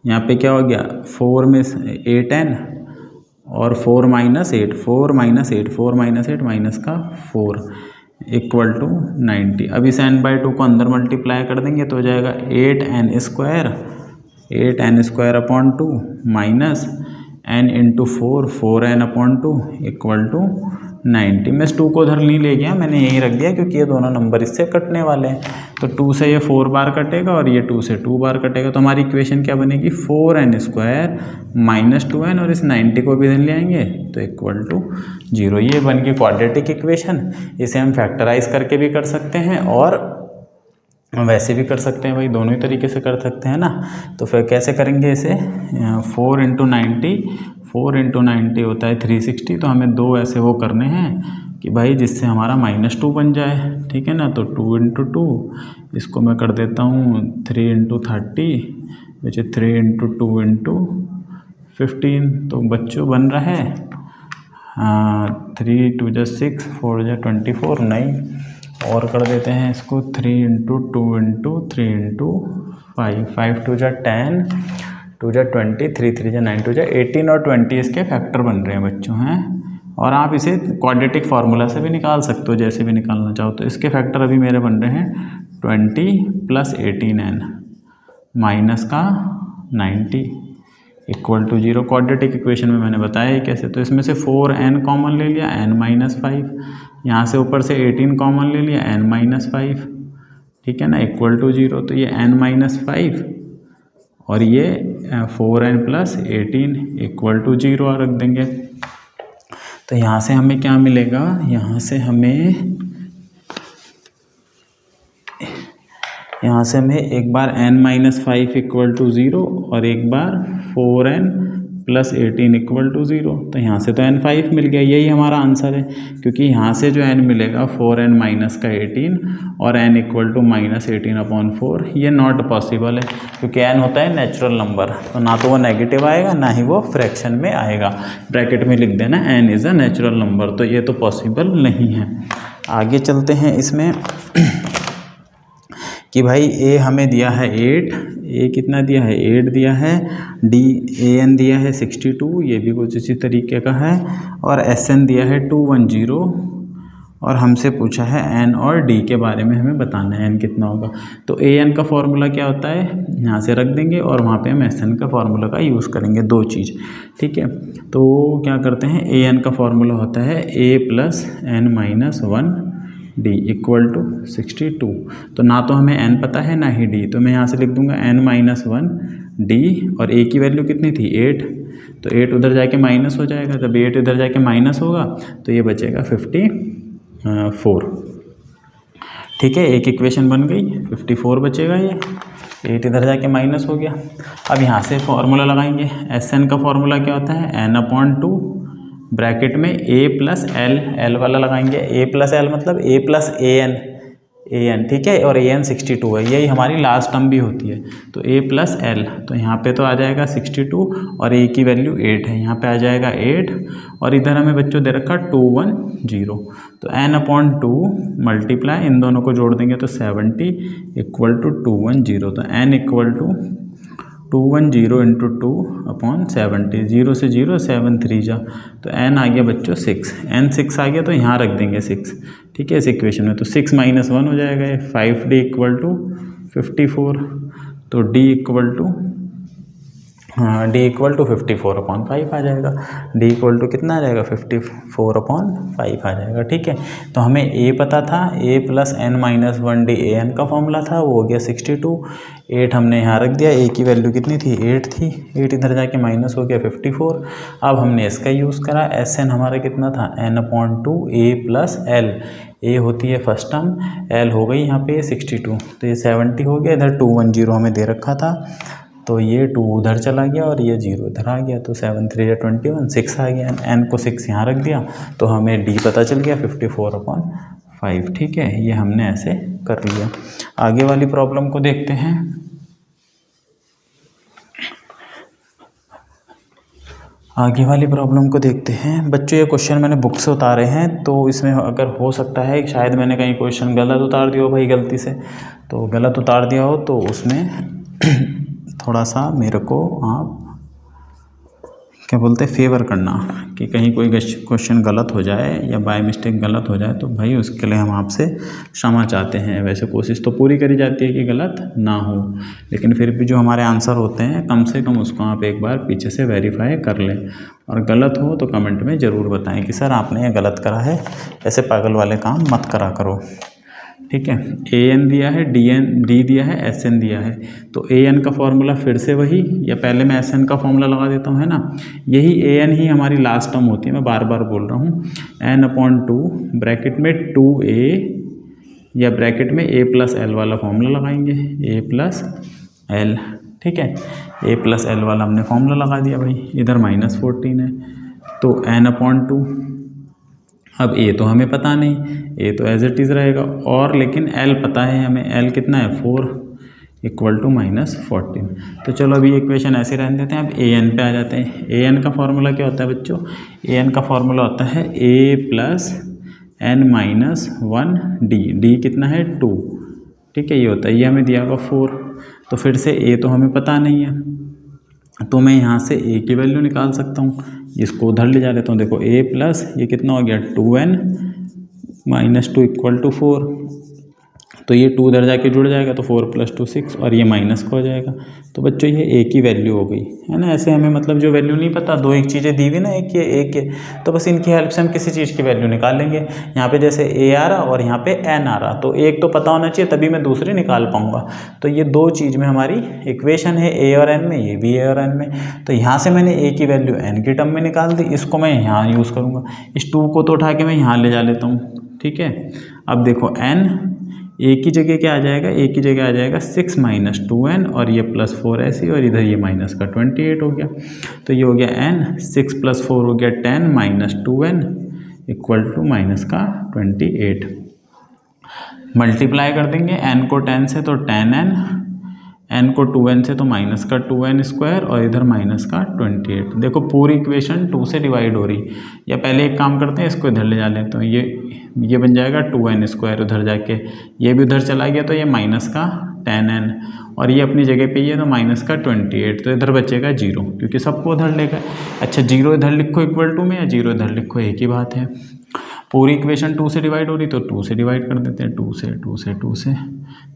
यहाँ पे क्या हो गया, 4 में 8n और 4 - 8, 4 - 8, 4 - 8 माइनस का 4 = 90। अब इस n/2 को अंदर मल्टीप्लाई कर देंगे तो हो जाएगा 8n² 8n² minus n × 4 4n/2 = 90। मैं इस 2 को उधर नहीं ले गया, मैंने यहीं रख दिया क्योंकि ये दोनों नंबर इससे कटने वाले हैं। तो 2 से ये 4 बार कटेगा और ये 2 से 2 बार कटेगा, तो हमारी इक्वेशन क्या बनेगी, 4n² - 2n और इस 90 को भी इधर ले आएंगे तो = 0। ये बन गई क्वाड्रेटिक इक्वेशन। इसे हम फैक्टराइज करके भी कर सकते हैं और वैसे भी कर सकते हैं भाई, दोनों ही तरीके से कर सकते हैं ना। तो फिर कैसे करेंगे इसे, 4 × 90, 4 × 90 होता है 360, तो हमें 2 ऐसे वो करने हैं कि भाई जिससे हमारा -2 बन जाए, ठीक है ना। तो 2 × 2, इसको मैं कर देता हूँ 3 × 30 विच इज 3 × 2 × 15। तो बच्चों बन रहा है 3 × 2 = 6, 4 × 24, नहीं और कर देते हैं इसको 3 × 2 × 3 × 5, 5 × 2 = 10, 2 × 20, 3 × 3 = 9, 2 × 18 और 20 इसके फैक्टर बन रहे हैं बच्चों हैं। और आप इसे क्वाड्रेटिक फार्मूला से भी निकाल सकते हो, जैसे भी निकालना चाहो। तो इसके फैक्टर अभी मेरे बन रहे हैं 20 + 18n माइनस का 90 = 0। क्वाड्रेटिक इक्वेशन में मैंने बताया है कैसे। तो इसमें से 4n कॉमन ले लिया, n-5, यहाँ से ऊपर से 18 कॉमन ले लिया, n-5, ठीक है ना, = 0। तो ये n-5 और ये 4n + 18 = 0 रख देंगे। तो यहाँ से हमें क्या मिलेगा, यहाँ से हमें एक बार n-5 = 0 और एक बार 4n + 18 = 0। तो यहाँ से तो n5 मिल गया, यही हमारा आंसर है, क्योंकि यहाँ से जो n मिलेगा 4n माइनस का 18 और n = -18/4, ये नॉट पॉसिबल है क्योंकि n होता है नेचुरल नंबर, तो ना तो वो नेगेटिव आएगा ना ही वो फ्रैक्शन में आएगा। ब्रैकेट में लिख देना n is a natural number, तो ये तो पॉसिबल नहीं है। आगे चलते हैं इसमें कि भाई a हमें दिया है 8, a कितना दिया है 8 दिया है, an दिया है 62, ये भी कुछ इसी तरीके का है, और Sn दिया है 210 और हमसे पूछा है n और d के बारे में हमें बताना है n कितना होगा। तो an का फॉर्मूला क्या होता है, यहाँ से रख देंगे और वहाँ पे हम Sn का फॉर्मूला का यूज़ करेंगे, दो चीज़, ठीक है। तो क्या करते हैं, an का फॉर्मूला होता है a + n - 1 d = 62। तो ना तो हमें n पता है ना ही d, तो मैं यहाँ से लिख दूंगा n - 1 d, और a की वैल्यू कितनी थी 8, तो 8 उधर जाके माइनस हो जाएगा, जब 8 इधर जाके माइनस होगा तो ये बचेगा 54, ठीक है। एक इक्वेशन बन गई, 54 बचेगा, ये 8 इधर जाके माइनस हो गया। अब यहाँ से फॉर्मूला लगाएंगे, Sn का फॉर्मूला क्या होता है n/2 ब्रैकेट में a + l वाला लगाएंगे, a + l मतलब a + an, ठीक है, और an 62 है, यही हमारी लास्ट टर्म भी होती है। तो a + l, तो यहाँ पे तो आ जाएगा 62 और a की वैल्यू 8 है, यहाँ पे आ जाएगा 8 और इधर हमें बच्चों दे रखा 210, तो n/2 मल्टीप्लाई इन दोनों को जोड़ देंगे तो 70 = 210। तो n = 210 × 2/70, 0 से 0 7 3 जा, तो n आ गया बच्चों 6, n 6 आ गया तो यहाँ रख देंगे 6, ठीक है, इस इक्वेशन में। तो 6 - 1 हो जाएगा ये, 5d = 54, तो d = डी इक्वल टू 54/5 आ जाएगा। डी इक्वल टू कितना आ जाएगा 54/5 आ जाएगा। ठीक है, तो हमें ए पता था, a plus n minus 1 d a n का फॉर्मूला था, वो हो गया 62। 8 हमने यहाँ रख दिया, ए की वैल्यू कितनी थी 8 थी, 8 इधर जाके माइनस हो गया 54। अब हमने इसका यूज़ करा, एस एन हमारा कितना था n/2 ए प्लस एल, ए होती है फर्स्ट टर्म, एल हो गई यहाँ पे 62, तो ये 70 हो गया। इधर 210 हमें दे रखा था, तो ये 2 उधर चला गया और ये 0 इधर आ गया, तो 7 3 या 21, 6 आ गया। एन को 6 यहाँ रख दिया, तो हमें डी पता चल गया 54/5। ठीक है, ये हमने ऐसे कर लिया। आगे वाली प्रॉब्लम को देखते हैं। आगे वाली प्रॉब्लम को देखते हैं बच्चों। ये क्वेश्चन मैंने बुक से उतारे हैं, तो इसमें अगर हो सकता है शायद मैंने कहीं क्वेश्चन गलत उतार दिया हो भाई गलती से, तो गलत उतार दिया हो तो उसमें थोड़ा सा मेरे को आप क्या बोलते हैं फेवर करना, कि कहीं कोई क्वेश्चन गलत हो जाए या बाय मिस्टेक गलत हो जाए, तो भाई उसके लिए हम आपसे क्षमा चाहते हैं। वैसे कोशिश तो पूरी करी जाती है कि गलत ना हो, लेकिन फिर भी जो हमारे आंसर होते हैं कम से कम उसको आप एक बार पीछे से वेरीफाई कर लें, और गलत हो तो कमेंट में ज़रूर बताएं कि सर आपने ये गलत करा है, ऐसे पागल वाले काम मत करा करो। ठीक है, ए एन दिया है, डी दिया है, एस एन दिया है, तो ए एन का फॉर्मूला फिर से वही, या पहले मैं एस एन का फॉर्मूला लगा देता हूँ, है ना। यही ए एन ही हमारी लास्ट टर्म होती है, मैं बार बार बोल रहा हूँ। n/2 ब्रैकेट में 2a, या ब्रैकेट में a प्लस एल वाला फॉर्मूला लगाएंगे, a प्लस एल। ठीक है, a प्लस एल वाला हमने फॉर्मूला लगा दिया भाई, इधर -14 है, तो n/2। अब ए तो हमें पता नहीं, ए तो एज इट इज़ रहेगा, और लेकिन एल पता है हमें, एल कितना है 4 इक्वल टू -14। तो चलो अभी इक्वेशन ऐसे रहने देते हैं। अब ए एन पे आ जाते हैं। ए एन का फॉर्मूला क्या होता है बच्चों, ए एन का फॉर्मूला होता है a plus n minus 1 d, d कितना है 2। ठीक है, ये होता है, ये हमें दिया होगा 4, तो फिर से ए तो हमें पता नहीं है, तो मैं यहाँ से ए की वैल्यू निकाल सकता हूँ, इसको उधर ले जा लेता हूँ। देखो ए प्लस ये कितना हो गया 2n माइनस 2 इक्वल टू 4, तो ये 2 उधर जाके जुड़ जाएगा, तो 4 + 2 6, और ये माइनस का हो जाएगा। तो बच्चों ये ए की वैल्यू हो गई, है ना। ऐसे हमें मतलब जो वैल्यू नहीं पता, दो एक चीज़ें दी हुई ना, एक ये एक ये, तो बस इनकी हेल्प से हम किसी चीज़ की वैल्यू निकाल लेंगे। यहाँ पे जैसे ए आ रहा और यहाँ पे एन आ रहा, तो एक तो पता होना चाहिए तभी मैं दूसरी निकाल पाऊंगा। तो ये दो चीज़ में हमारी इक्वेशन है, ए और एन में, ये भी ए और एन में। तो यहाँ से मैंने ए की वैल्यू एन की टर्म में निकाल दी, इसको मैं यहाँ यूज़ करूँगा। इस 2 को तो उठा के मैं यहाँ ले जा लेता हूँ। ठीक है, अब देखो एन ए की जगह क्या आ जाएगा, ए की जगह आ जाएगा 6 - 2n, और ये +4 ऐसी, और इधर ये माइनस का 28 हो गया। तो ये हो गया n, 6 + 4 हो गया 10 - 2n इक्वल टू माइनस का 28। मल्टीप्लाई कर देंगे n को 10 से तो 10n, n को 2n से तो माइनस का 2n², और इधर माइनस का 28। देखो पूरी इक्वेशन 2 से डिवाइड हो रही, या पहले एक काम करते हैं, इसको इधर ले जा लेते हैं। ये बन जाएगा 2n², उधर जाके ये भी उधर चला गया, तो ये माइनस का 10n, और ये अपनी जगह पे ही है, तो माइनस का 28, तो इधर बचेगा 0, क्योंकि सबको उधर ले गए। अच्छा 0 इधर लिखो इक्वल टू में, या 0 इधर लिखो, एक ही बात है। पूरी इक्वेशन 2 से डिवाइड हो रही, तो 2 से डिवाइड कर देते हैं, 2 से 2 से 2 से,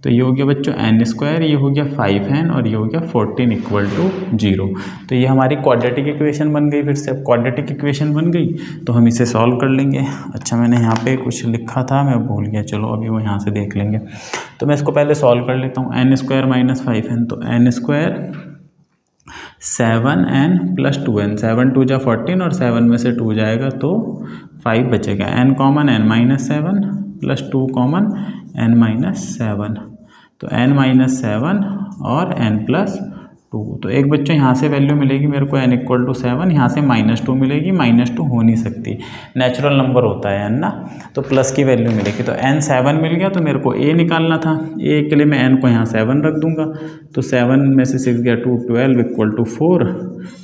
तो ये हो गया बच्चों n², ये हो गया 5n, और ये हो गया 14 इक्वल टू 0। तो ये हमारी क्वाड्रेटिक इक्वेशन बन गई। फिर से अब क्वाड्रेटिक इक्वेशन बन गई तो हम इसे सॉल्व कर लेंगे। अच्छा मैंने यहाँ पे कुछ लिखा था, मैं भूल गया, चलो अभी वो यहाँ से देख लेंगे। तो मैं इसको पहले सॉल्व कर लेता हूँ। n² - 5n, तो n² 7n + 2n, 7 × 2 = 14, और 7 में से 2 जाएगा तो 5 बचेगा। n common n - 7 + 2 common n - 7, तो n - 7 और n + 2। तो एक बच्चों यहाँ से वैल्यू मिलेगी मेरे को n = 7, यहाँ से -2 मिलेगी, -2 हो नहीं सकती, नेचुरल नंबर होता है n ना, तो प्लस की वैल्यू मिलेगी। तो n 7 मिल गया, तो मेरे को a निकालना था। a के लिए मैं n को यहाँ 7 रख दूंगा, तो 7 में से 6 गया 2, 12 इक्वल टू 4,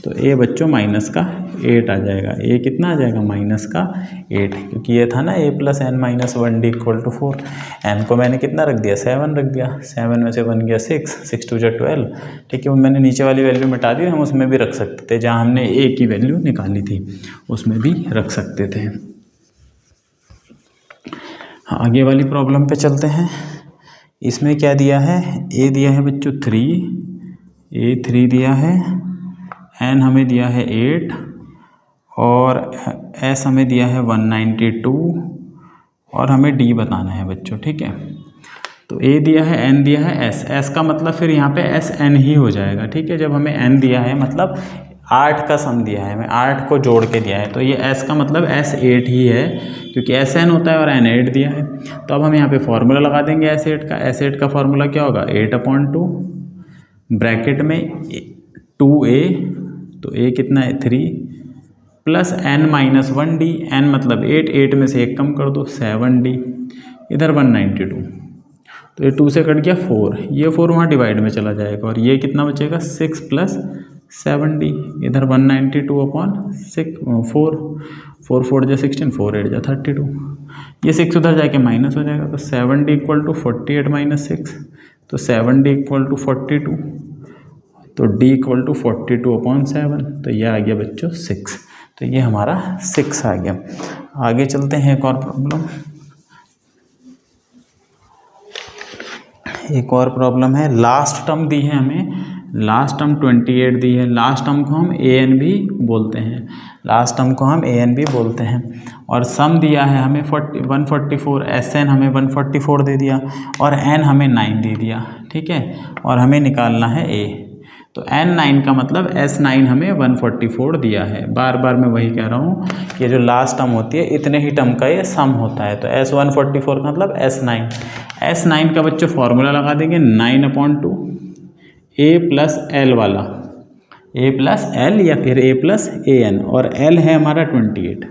तो a बच्चों -8 आ जाएगा। a कितना आ जाएगा -8, क्योंकि ये था ना a + n - 1d equal to 4। n को मैंने कितना रख दिया 7 रख दिया, 7 में से बन गया 6, 6 × 2 = 12। ठीक है, मैंने नीचे वाली वैल्यू मिटा दी, हम उसमें भी रख सकते थे, जहाँ हमने a की वैल्यू निकाली थी उसमें भी रख सकते थे। आगे वाली प्रॉब्लम पे चलते हैं। इसमें क्या दिया है, a दिया है बच्चों 3, a 3 दिया है, n हमें दिया है 8 और s हमें दिया है 192 और हमें d बताना है बच्चों, ठीक है। तो a दिया है, n दिया है, s का मतलब फिर यहाँ पे sn ही हो जाएगा, ठीक है। जब हमें n दिया है मतलब 8 का सम दिया है, हमें 8 को जोड़ के दिया है, तो ये s का मतलब s8 ही है क्योंकि sn होता है और n 8 दिया है। तो अब हम यहाँ पे फॉर्मूला लगा देंगे s8 का फॉर्मूला क्या होगा 8/2 ब्रैकेट में 2a, तो a कितना है 3 प्लस n-1d, n मतलब 8 में से 1 कम कर दो 7d, इधर 192, तो ये 2 से कट गया 4, ये 4 वहाँ डिवाइड में चला जाएगा और ये कितना बचेगा 6 प्लस 7d, इधर 192/4, 4 4 जा 16, 4 8 जा 32, ये 6 उधर जाके माइनस हो जाएगा, तो 7d = 48 - 6, तो 7d = 42, तो d = 42/7, तो ये आ गया बच्चों 6, तो ये हमारा 6 आ गया। आगे चलते हैं एक और प्रॉब्लम। एक और प्रॉब्लम है, लास्ट टर्म दी है हमें, लास्ट टर्म 28 दी है, लास्ट टर्म को हम an भी बोलते हैं, लास्ट टर्म को हम an भी बोलते हैं, और सम दिया है हमें 144, sn हमें 144 दे दिया और n हमें 9 दे दिया, ठीक है, और हमें निकालना है a। तो n9 का मतलब s9 हमें 144 दिया है। बार बार मैं वही कह रहा हूँ कि जो लास्ट टर्म होती है इतने ही टर्म का ये सम होता है, तो s144 का मतलब s9 का बच्चों फॉर्मूला लगा देंगे 9/2 a प्लस l वाला, a प्लस l या फिर a प्लस an, और l है हमारा 28,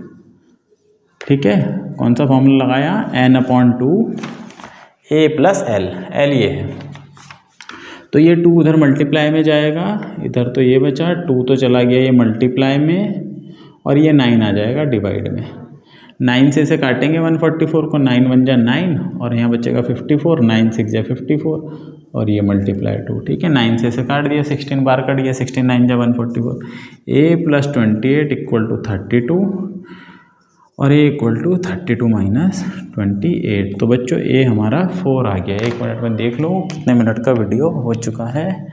ठीक है। कौन सा फॉर्मूला लगाया n/2 a प्लस l ये है, तो ये 2 उधर मल्टीप्लाई में जाएगा, इधर तो ये बचा 2 तो चला गया ये मल्टीप्लाई में, और ये 9 आ जाएगा डिवाइड में। 9 से इसे काटेंगे 144 को, 9 1 जा 9 और यहाँ बचेगा 54, 9 6 जा 54 और ये मल्टीप्लाई 2, ठीक है। 9 से इसे काट दिया, 16 बार कट गया, 16 9 जा 144, a प्लस 28 = 32 और a = 32 - 28, तो बच्चों a हमारा 4 आ गया। 1 मिनट में देख लो कितने मिनट का वीडियो हो चुका है,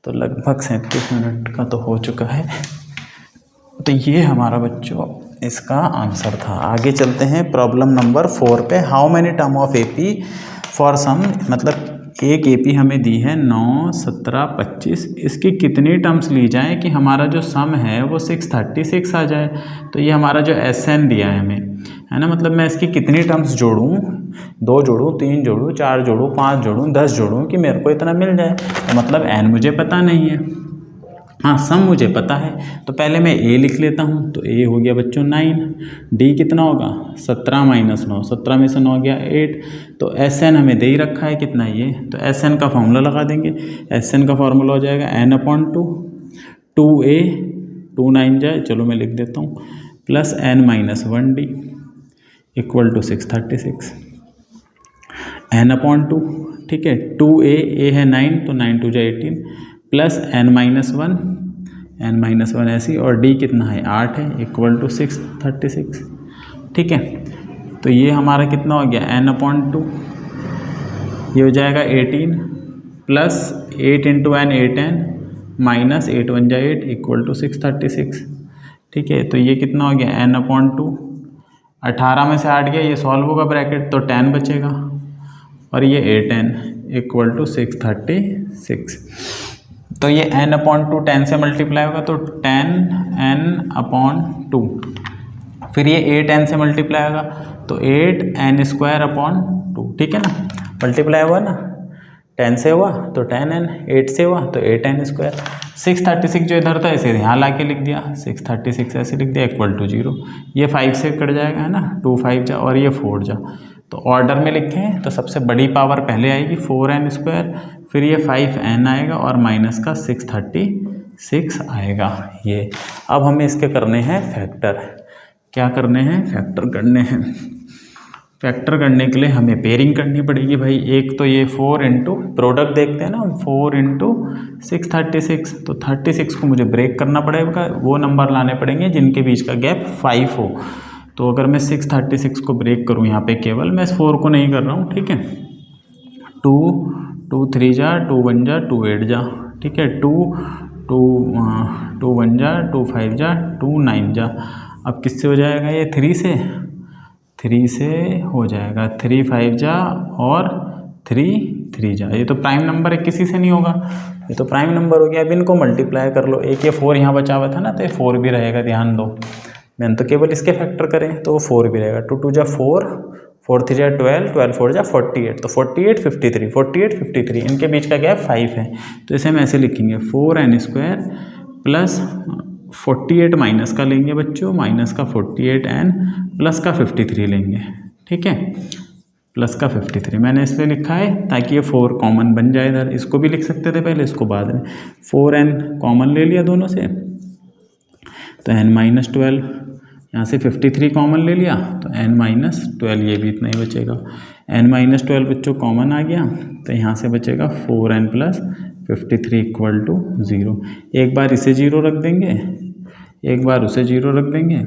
तो लगभग 37 मिनट का तो हो चुका है। तो ये हमारा बच्चों इसका आंसर था। आगे चलते हैं प्रॉब्लम नंबर 4 पे। How many term of AP for sum, मतलब एक एपी हमें दी है 9 17 25, इसकी कितनी टर्म्स ली जाए कि हमारा जो सम है वो 636 आ जाए। तो ये हमारा जो SN दिया है हमें, है ना, मतलब मैं इसकी कितनी टर्म्स जोड़ूं, 2 जोड़ूं, 3 जोड़ूं, 4 जोड़ूं, 5 जोड़ूं, 10 जोड़ूं कि मेरे को इतना मिल जाए। तो मतलब n मुझे पता नहीं है, हाँ सम मुझे पता है, तो पहले मैं a लिख लेता हूँ, तो a हो गया बच्चों 9, d कितना होगा 17 - 9, 17 में से 9 गया 8, तो SN हमें दे ही रखा है कितना ये, तो SN का फॉर्मूला लगा देंगे। SN का फॉर्मूला हो जाएगा n/2 2a, 2 9 जाए, चलो मैं लिख देता हूँ, प्लस n-1d = 636 n/2, ठीक है। 2a, a है 9 तो 9 2 जा 18 प्लस n-1 ऐसी, और d कितना है 8 है = 636, ठीक है। तो ये हमारा कितना हो गया n/2, ये हो जाएगा 18 प्लस 8 × n 8n माइनस 8 1 जा 8 = 636, ठीक है। तो ये कितना हो गया n/2, 18 में से 8 गया, ये सॉल्व होगा ब्रैकेट तो 10 बचेगा, और ये 8n = 636। तो ये n/2 10 से मल्टीप्लाई होगा तो 10n/2, फिर ये 8n से मल्टीप्लाई होगा तो 8n² 2, ठीक है ना, मल्टीप्लाई हुआ ना, 10 से हुआ तो 10n, 8 से हुआ तो 8n²। 636 जो इधर था इसे यहाँ ला के लिख दिया, 636 ऐसे लिख दिया =0, ये 5 से कट जाएगा, है ना, 2 5 जा और ये 4 जा, तो ऑर्डर में लिखें तो सबसे बड़ी पावर पहले आएगी 4n², फिर ये 5n आएगा और माइनस का 636 आएगा। ये अब हमें इसके करने हैं फैक्टर। क्या करने हैं, फैक्टर करने हैं। फैक्टर करने के लिए हमें पेयरिंग करनी पड़ेगी भाई। एक तो ये 4 × प्रोडक्ट देखते हैं ना, 4 × 636, तो 36 को मुझे ब्रेक करना पड़ेगा, वो नंबर लाने पड़ेंगे जिनके बीच का गैप 5 हो। तो अगर मैं 636 को ब्रेक करूँ यहाँ पे, केवल मैं 4 को नहीं कर रहा हूँ, ठीक है। 2 2 3 जा 2 1 जा 2 8 जा, ठीक है। 2 टू 1 जा, 2 5 जा, 2 9 जा। अब किससे हो जाएगा ये? 3 से हो जाएगा। 3 5 जा और 3 जा। ये तो प्राइम नंबर है, किसी से नहीं होगा, ये तो प्राइम नंबर हो गया। अब इनको मल्टीप्लाई कर लो। एक ये 4 यहाँ बचा हुआ था ना, तो ये 4 भी रहेगा, ध्यान दो। मैंने तो केवल इसके फैक्टर करें तो वो 4 भी रहेगा। 2 2 जा 4, 4 3 जा 12, 12 4 जा 48, तो 48 53, 48 53, इनके बीच का गैप 5 है। तो इसे हम ऐसे लिखेंगे 4n² प्लस 48 माइनस का लेंगे बच्चों, माइनस का 48n प्लस का 53 लेंगे, ठीक है, प्लस का 53 मैंने इसलिए लिखा है ताकि ये 4 कॉमन बन जाए इधर। इसको भी लिख सकते थे पहले, इसको बाद में। 4n कॉमन ले लिया दोनों से, तो n-12, यहाँ से 53 कॉमन ले लिया, तो n-12, ये भी इतना ही बचेगा। n-12 बच्चों कॉमन आ गया, तो यहाँ से बचेगा 4n प्लस 53 इक्वल टू 0। एक बार इसे 0 रख देंगे, एक बार उसे 0 रख देंगे,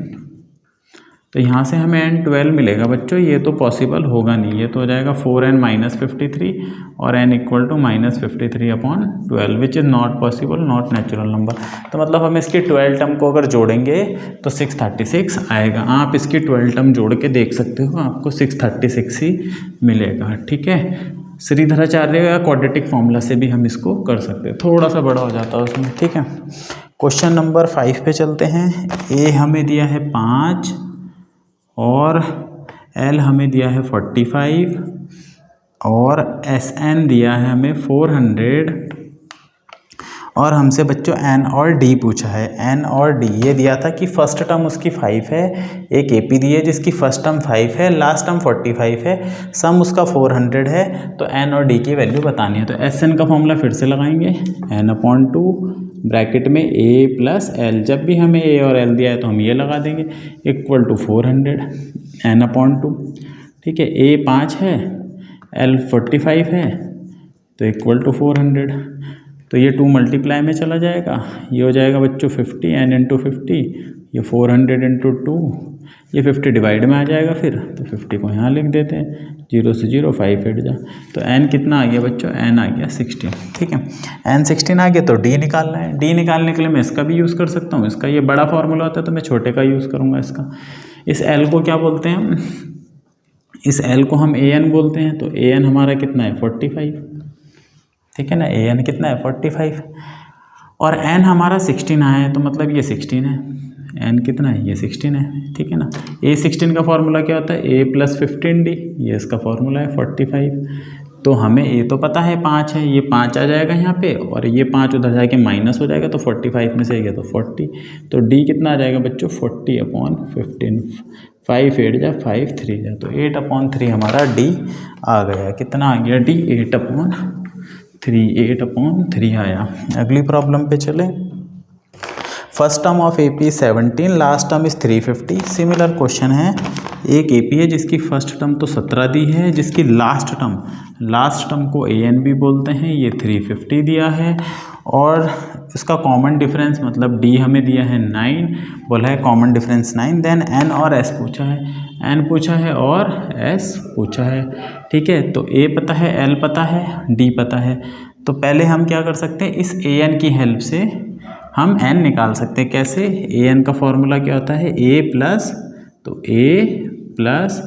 तो यहाँ से हमें n12 मिलेगा बच्चों। ये तो पॉसिबल होगा नहीं, ये तो हो जाएगा 4n माइनस 53 और n equal to minus 53/12, which is not possible, not natural number. तो मतलब हम इसकी 12 टर्म को अगर जोड़ेंगे तो 636 आएगा। आप इसकी 12 टर्म जोड़ के देख सकते हो, आपको 636 ही मिलेगा, ठीक है। श्रीधराचार्य का क्वाड्रेटिक फॉर्मूला से भी हम इसको कर सकते हैं, थोड़ा सा बड़ा हो जाता है उसमें, ठीक है। क्वेश्चन नंबर 5 पे चलते हैं। ए हमें दिया है 5 और L हमें दिया है 45 और SN दिया है हमें 400 और हमसे बच्चों N और D पूछा है। N और D ये दिया था कि फर्स्ट टर्म उसकी 5 है, एक AP दी है जिसकी फर्स्ट टर्म 5 है, लास्ट टर्म 45 है, सम उसका 400 है, तो N और D की वैल्यू बतानी है। तो SN का फॉर्मूला फिर से लगाएंगे, n/2 ब्रैकेट में A प्लस L, जब भी हमें A और L दिया है तो हम ये लगा देंगे, इक्वल टू 400 n/2, ठीक है। A 5 है, L 45 है, तो इक्वल टू 400। तो ये 2 मल्टीप्लाई में चला जाएगा, ये हो जाएगा बच्चों 50 n इंटू 50, ये 400 इंटू 2, ये 50 डिवाइड में आ जाएगा फिर, तो 50 को यहाँ लिख देते हैं, 0 से 0 5 8 जा, तो n कितना आ गया बच्चों? n आ गया 16, ठीक है। n 16 आ गया तो d निकालना है। d निकालने के लिए मैं इसका भी यूज़ कर सकता हूँ, इसका ये बड़ा फॉर्मूला होता है तो मैं छोटे का यूज़ करूँगा इसका। इस l को क्या बोलते हैं हम? इस l को हम an बोलते हैं, तो an हमारा कितना है? 45, ठीक है ना। an कितना है? 45 और n हमारा 16 आया है, तो मतलब ये 16 है। n कितना है? ये 16 है, ठीक है ना। a16 का फॉर्मूला क्या होता है? a प्लस 15d, ये इसका फॉर्मूला है 45। तो हमें a तो पता है 5 है, ये 5 आ जाएगा यहाँ पे और ये 5 उधर जाके माइनस हो जाएगा, तो 45 में से गया तो 40, तो d कितना आ जाएगा बच्चों? 40/15, 5 8 जा 5 3 जा, तो 8/3 हमारा d आ गया। कितना आ गया d? 8/3 आया। अगली प्रॉब्लम पे चले। First term of AP 17, last term is 350। Similar question है, एक AP है जिसकी फर्स्ट टर्म तो 17 दी है, जिसकी लास्ट टर्म को AN भी बोलते हैं, ये 350 दिया है और इसका कॉमन डिफरेंस मतलब D हमें दिया है 9, बोला है कॉमन डिफरेंस 9, देन N और S पूछा है, N पूछा है और S पूछा है, ठीक है। तो A पता है, L पता है, D पता है, तो पहले हम क्या कर सकते हैं, इस AN की हेल्प से हम n निकाल सकते हैं। कैसे? an का फॉर्मूला क्या होता है? a प्लस, तो a plus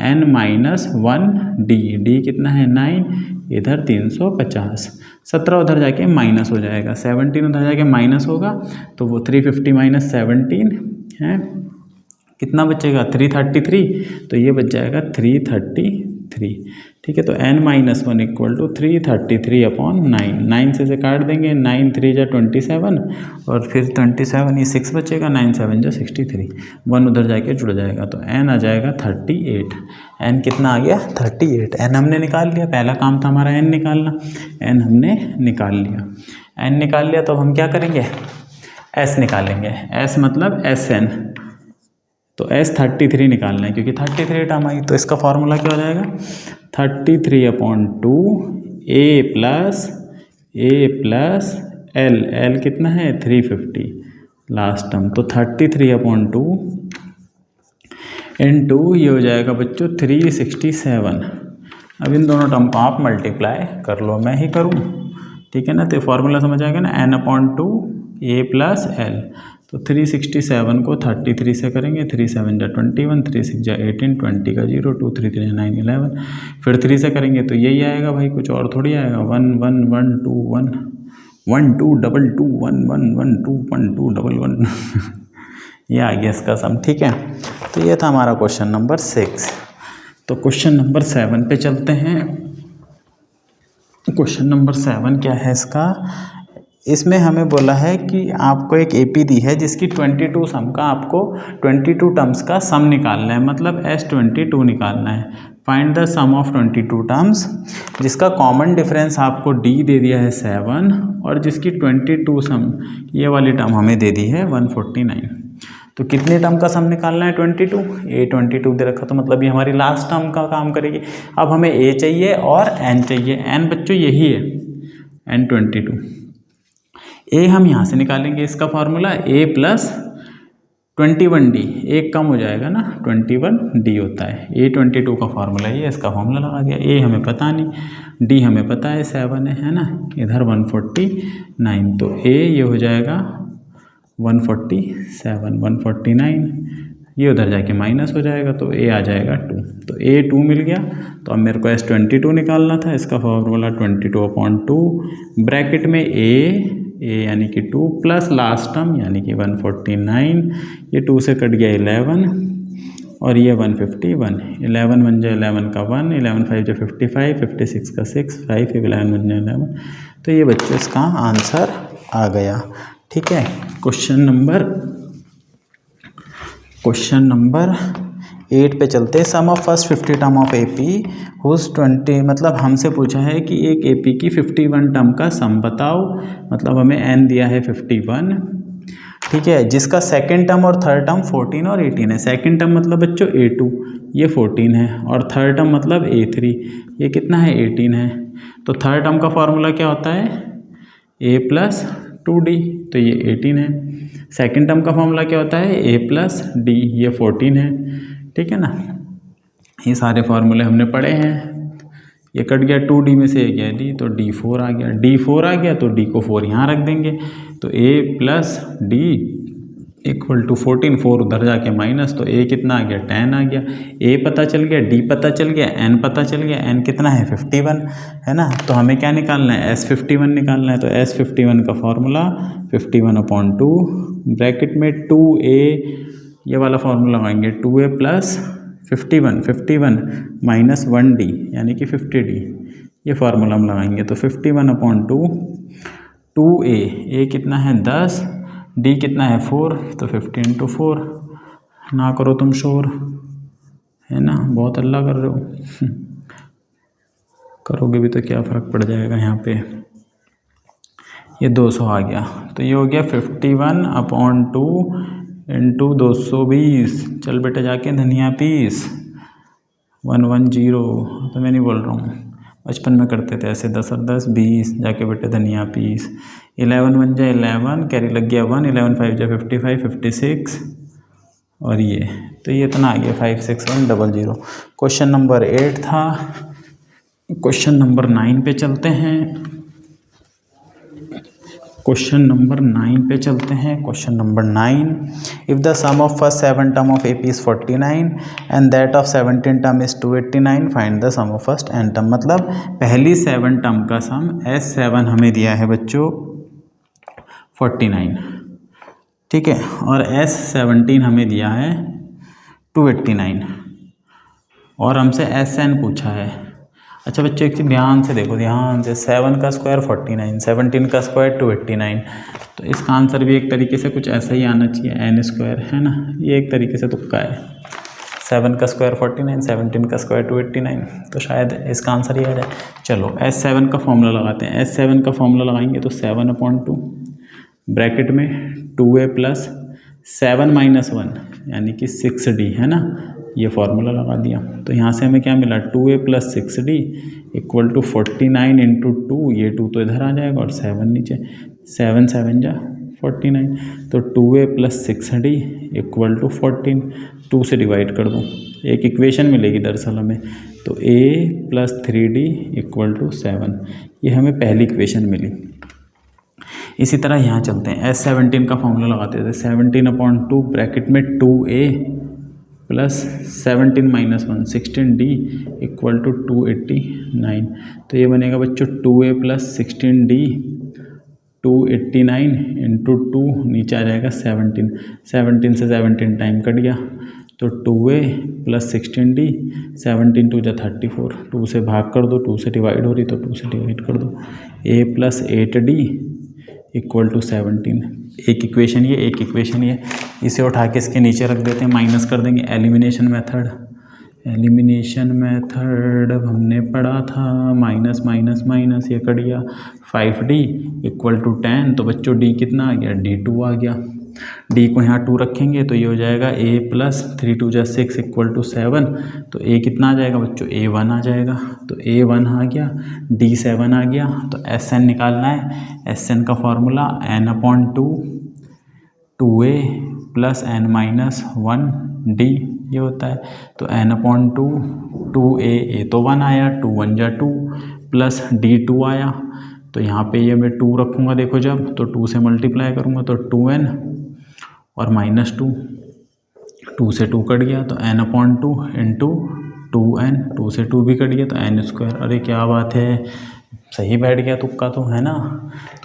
n minus 1d, d कितना है? 9, इधर 350, 17 उधर जाके माइनस हो जाएगा, 17 उधर जाके माइनस होगा, तो वो 350 माइनस 17 है, कितना बचेगा? 333, तो ये बच जाएगा 333, ठीक है। तो n-1 इक्वल टू 333/9, 9 से काट देंगे, 9 3 जा 27 और फिर 27, ये 6 बचेगा, 9 7 जा 63, 1 उधर जाके जुड़ जाएगा, तो n आ जाएगा 38। n कितना आ गया? 38। n हमने निकाल लिया, पहला काम था हमारा n निकालना, n हमने निकाल लिया। n निकाल लिया तो हम क्या करेंगे? s निकालेंगे, s मतलब Sn, तो S 33 निकालना है क्योंकि 33 टर्म आई, तो इसका फॉर्मूला क्या हो जाएगा? 33/2 A प्लस L कितना है? 350 लास्ट टर्म, तो 33/2 इंटू ये हो जाएगा बच्चों 367। अब इन दोनों टर्म को आप मल्टीप्लाई कर लो, मैं ही करूँ, ठीक है ना। तो फॉर्मूला समझ आएगा ना, n/2 ए प्लस एल। तो 367 को 33 से करेंगे, 3 7 जा 21, 3 6 जा 18, 20 का 0, 2 3 3 9 11, फिर 3 से करेंगे तो यही आएगा भाई, कुछ और थोड़ी आएगा। 1 1 1 2 1 1 2 2 2 1 1 1 2 1 2 1 1 ये आ गया इसका सम। ठीक है, तो ये था हमारा क्वेश्चन नंबर 6। तो क्वेश्चन नंबर 7 पे चलते हैं। क्वेश्चन नंबर 7 क्या है इसका, इसमें हमें बोला है कि आपको एक एपी दी है जिसकी 22 सम का, आपको 22 टर्म्स का सम निकालना है, मतलब S22 निकालना है। Find the sum of 22 terms, जिसका कॉमन डिफरेंस आपको D दे दिया है 7 और जिसकी 22 सम ये वाली टर्म हमें दे दी है 149। तो कितने टर्म का सम निकालना है 22, A22 दे रखा, तो मतलब ये हमारी लास्ट टर्म का काम करेगी। अब हमें A चाहिए और N चाहिए। N बच्चों यही है N22। ए हम यहाँ से निकालेंगे, इसका फार्मूला A प्लस 21D, एक कम हो जाएगा ना, 21D होता है। A22 का फार्मूला ये, इसका फार्मूला लगा दिया। A हमें पता नहीं, D हमें पता है 7 है ना, इधर 149, तो A ये हो जाएगा 147 149, ये उधर जाके माइनस हो जाएगा तो A आ जाएगा 2। तो A 2 मिल गया। तो अब मेरे को S22 निकालना था, इसका फार्मूला 22/2 ब्रैकेट में A यानी कि 2 प्लस लास्ट टर्म यानी कि 149, ये 2 से कट गया 11 और ये 151, 11 बन जाए 11 का 1, 11 5 जो 55, 56 का 6, 5 11 बन जाए 11। तो ये बच्चों इसका आंसर आ गया। ठीक है, क्वेश्चन नंबर 8 पे चलते हैं। Sum of first 50 term of AP whose 20, मतलब हमसे पूछा है कि एक एपी की 51 टर्म का सम बताओ, मतलब हमें एन दिया है 51। ठीक है, जिसका सेकंड टर्म और थर्ड टर्म 14 और 18 है। सेकंड टर्म मतलब बच्चों A2 ये 14 है और थर्ड टर्म मतलब A3 ये कितना है 18 है। तो थर्ड टर्म का फॉर्मूला क्या होता है A प्लस 2D, तो ये 18 है। सेकंड टर्म का फॉर्मूला क्या होता है A प्लस D, ये 14 है। ठीक है ना, ये सारे फार्मूले हमने पढ़े हैं। ये कट गया 2D में से, गया D, तो D4 आ गया। D4 आ गया तो D को 4 यहाँ रख देंगे, तो A plus D equal to 14, 4 उधर जाके माइनस, तो A कितना आ गया 10 आ गया। A पता चल गया, D पता चल गया, N पता चल गया। N कितना है 51 है ना। तो हमें क्या निकालना है S51 निकालना है। तो S51 का फॉर्मूला 51/2 ब्रैकेट में 2A, ये वाला फॉर्मूला लगाएंगे 2A प्लस 51 माइनस 1D यानी कि 50D, ये फार्मूला हम लगाएंगे। तो 51/2 2A, A कितना है 10, D कितना है 4, तो 50 × 4। ना करो तुम शोर, है ना, बहुत अल्लाह कर रहे हो करोगे भी तो क्या फ़र्क पड़ जाएगा यहाँ पे। ये 200 आ गया, तो ये हो गया 51/2 × 220। चल बेटा जाके धनिया पीस 110, तो मैं नहीं बोल रहा हूँ, बचपन में करते थे ऐसे 10 और 10 20, जाके बेटे धनिया पीस। 11 बन जाए 11, कैरी लग गया 1, 11 5 जा 55, 56 और ये, तो ये इतना आ गया 56100। क्वेश्चन नंबर 8 था। क्वेश्चन नंबर 9 पे चलते हैं। क्वेश्चन नंबर 9 पे चलते हैं। Question number 9, if the sum of first 7 term of AP is 49 and that of 17 term is 289, find the sum of first n term. मतलब पहली 7 टर्म का सम S7 हमें दिया है बच्चों 49, ठीक है, और S17 हमें दिया है 289 और हमसे SN पूछा है। अच्छा बच्चों एक चीज़ ध्यान से देखो, ध्यान से, 7 का स्क्वायर 49, 17 का स्क्वायर 289, तो इसका आंसर भी एक तरीके से कुछ ऐसा ही आना चाहिए, n स्क्वायर, है ना। ये एक तरीके से तुक्का है, 7 का स्क्वायर 49, 17 का स्क्वायर 289, तो शायद इसका आंसर ये आ जाए। चलो S7 का फॉर्मूला लगाते हैं। S7 का फॉर्मूला लगाएंगे तो 7/2 ब्रैकेट में 2A प्लस 7 - 1 यानी कि 6D, है ना, ये फार्मूला लगा दिया। तो यहाँ से हमें क्या मिला 2A plus 6D equal to 49 × 2, ये 2 तो इधर आ जाएगा और 7 नीचे, 7 7 जा 49, तो 2A plus 6D equal to 14, 2 से डिवाइड कर दो, एक इक्वेशन मिलेगी दरअसल हमें। तो A plus 3D equal to 7, ये हमें पहली इक्वेशन मिली। इसी तरह यहाँ चलते हैं, S17 का फॉर्मूला लगाते थे, 17/2 ब्रैकेट में 2a plus 17 minus 1 16d equal to 289। तो ये बनेगा बच्चों 2a प्लस 16d 289 इंटू 2, नीचे आ जाएगा 17, 17 से 17 टाइम कट गया तो 2a प्लस 16d, 17 2 जा 34, 2 से भाग कर दो, 2 से डिवाइड हो रही तो 2 से डिवाइड कर दो, a plus 8d equal to 17। एक इक्वेशन ये, एक इक्वेशन ये, इसे उठा के इसके नीचे रख देते हैं, माइनस कर देंगे। एलिमिनेशन मेथड, एलिमिनेशन मेथड अब हमने पढ़ा था, माइनस माइनस माइनस ये कट गया, 5d इक्वल टू 10। तो बच्चों d कितना आ गया, d2 आ गया। d को यहाँ 2 रखेंगे तो ये हो जाएगा a प्लस 3 2 जा 6 इक्वल टू 7। तो a कितना आ जाएगा बच्चों, a1 आ जाएगा। तो a1 आ गया, d7 आ गया। तो sn निकालना है, sn का formula n/2 2a plus n minus 1d ये होता है। तो n/2 2a, a तो 1 आया, 2 1 जा 2 प्लस d2 आया। तो यहाँ पे ये मैं 2 रखूँगा, देखो जब तो 2 से मल्टीप्लाई करूँगा तो 2n और माइनस 2, 2 से 2 कट गया तो n/2 इंटू 2n, 2 से 2 भी कट गया तो n²। अरे क्या बात है, सही बैठ गया तुक्का तो, है ना,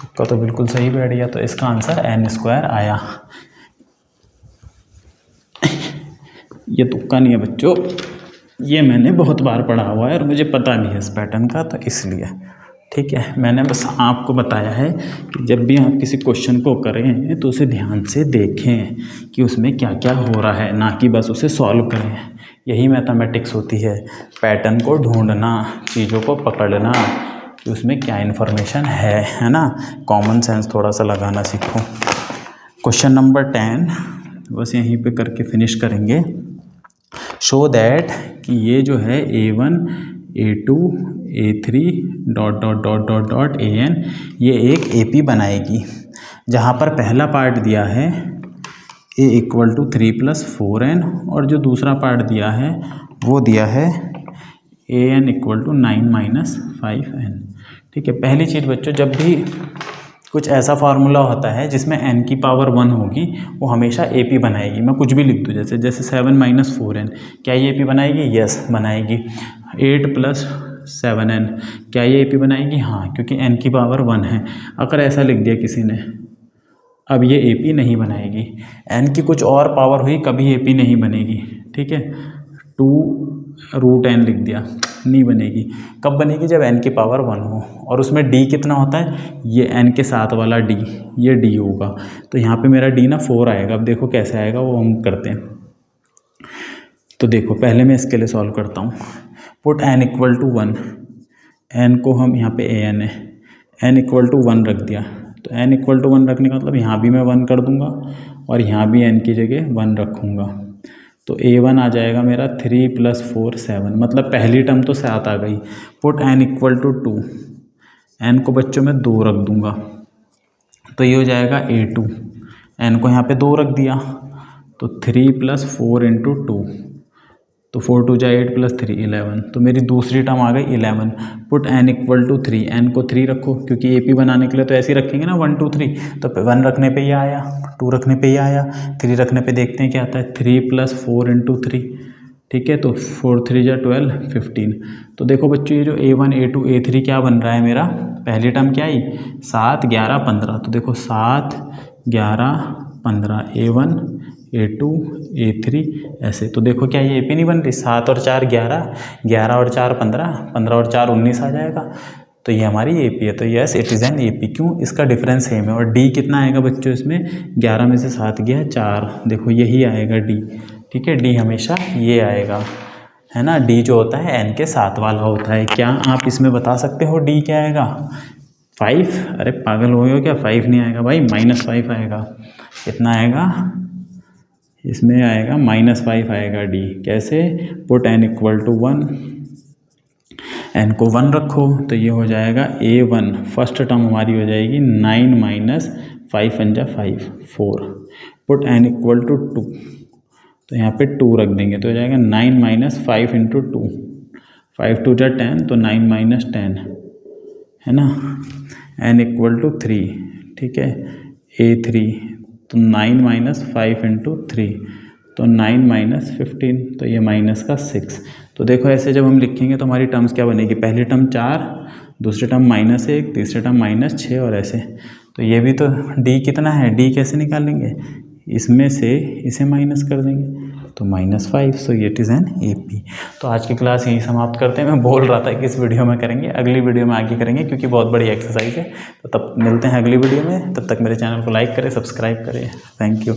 तुक्का तो बिल्कुल सही बैठ गया। तो इसका आंसर n² आया। ये तुक्का नहीं है बच्चों, ये मैंने बहुत बार पढ़ा हुआ है और मुझे पता भी है इस पैटर्न का, तो इसलिए ठीक है। मैंने बस आपको बताया है कि जब भी आप किसी क्वेश्चन को करें तो उसे ध्यान से देखें कि उसमें क्या क्या हो रहा है, ना कि बस उसे सॉल्व करें। यही मैथमेटिक्स होती है, पैटर्न को ढूंढना, चीज़ों को पकड़ना कि उसमें क्या इन्फॉर्मेशन है ना। कॉमन सेंस थोड़ा सा लगाना सीखो। क्वेश्चन नंबर 10 बस यहीं पे करके फिनिश करेंगे। शो दैट कि ये जो है a1 a2 a3 dot dot dot dot dot an ये एक AP बनाएगी, जहाँ पर पहला पार्ट दिया है a इक्वल टू 3 + 4n और जो दूसरा पार्ट दिया है वो दिया है an इक्वल टू 9 - 5n। ठीक है, पहली चीज़ बच्चों, जब भी कुछ ऐसा फार्मूला होता है जिसमें n की पावर 1 होगी वो हमेशा AP बनाएगी। मैं कुछ भी लिख दूँ, जैसे 7 - 4n, क्या ये AP बनाएगी? यस बनाएगी। 8 + 7n, क्या ये AP बनाएगी? हाँ, क्योंकि n की पावर 1 है। अगर ऐसा लिख दिया किसी ने, अब ये AP नहीं बनाएगी। n की कुछ और पावर हुई कभी AP नहीं बनेगी। ठीक है, 2√n लिख दिया, नहीं बनेगी। कब बनेगी? जब n की पावर 1 हो। और उसमें d कितना होता है? ये n के साथ वाला d, ये d होगा। तो यहाँ पे मेरा d ना 4 आएगा। अब देखो कैसे आएगा वो हम करते हैं। तो देखो पहले मैं इसके लिए सॉल्व करता हूँ। Put n equal to 1, n को हम यहाँ पे an है, n इक्वल टू 1 रख दिया। तो n इक्वल टू 1 रखने का मतलब यहाँ भी मैं 1 कर दूँगा और यहाँ भी n की जगह 1 रखूँगा। तो a1 आ जाएगा मेरा 3 + 4 7, मतलब पहली टर्म तो 7 आ गई। Put n equal to 2, n को बच्चों में 2 रख दूँगा तो ये हो जाएगा a2। n को यहाँ पे 2 रख दिया तो 3 + 4 × 2, तो 4 2 जा 8 + 3 11, तो मेरी दूसरी टर्म आ गई 11। Put n equal to 3, n को 3 रखो क्योंकि AP बनाने के लिए तो ऐसे ही रखेंगे ना 1 2 3। तो 1 रखने पे ये आया, 2 रखने पे ये आया, 3 रखने पे देखते हैं क्या आता है। 3 + 4 × 3, ठीक है, तो 4 3 जा 12 15। तो देखो बच्चों ये जो a1 a2 a3 क्या बन रहा है मेरा, पहली टर्म क्या आई 7 11 15। तो देखो 7 11 15 a1 a2 a3 ऐसे। तो देखो क्या ये AP नहीं बन रही? 7 और 4 11, 11 और 4 15, 15 और 4 19 आ जाएगा। तो ये हमारी AP है। तो yes it is an AP। क्यों? इसका डिफरेंस सेम है। और D कितना आएगा बच्चों इसमें? 11 में से 7 गया 4, देखो यही आएगा D। ठीक है, D हमेशा ये आएगा, है ना। D जो होता है n के साथ वाला होता है। क्या आप इसमें बता सकते हो D क्या आएगा? 5? अरे पागल हो गए हो क्या? 5 नहीं आएगा भाई, -5 आएगा। कितना आएगा इसमें? आएगा -5 आएगा D। कैसे? Put n equal to 1, n को 1 रखो तो ये हो जाएगा a1, फर्स्ट टर्म हमारी हो जाएगी 9 - 5 1 जा 5 4। पुट n इक्वल टू 2, तो यहाँ पे 2 रख देंगे तो हो जाएगा 9 - 5 × 2, 5 2 जा 10, तो 9 - 10, है ना। n इक्वल टू 3, ठीक है, A3 तो 9 माइनस 5 इंटू 3 तो 9 माइनस 15 तो ये माइनस का 6। तो देखो ऐसे जब हम लिखेंगे तो हमारी टर्म्स क्या बनेगी, पहली टर्म 4, दूसरी टर्म -1, तीसरी टर्म -6 और ऐसे। तो ये भी तो d कितना है, d कैसे निकालेंगे, इसमें से इसे माइनस कर देंगे तो -5। So it is an AP। तो आज की क्लास यहीं समाप्त करते हैं। मैं बोल रहा था कि इस वीडियो में करेंगे, अगली वीडियो में आगे करेंगे क्योंकि बहुत बड़ी एक्सरसाइज है। तो तब मिलते हैं अगली वीडियो में, तब तक मेरे चैनल को लाइक करें, सब्सक्राइब करें। Thank you.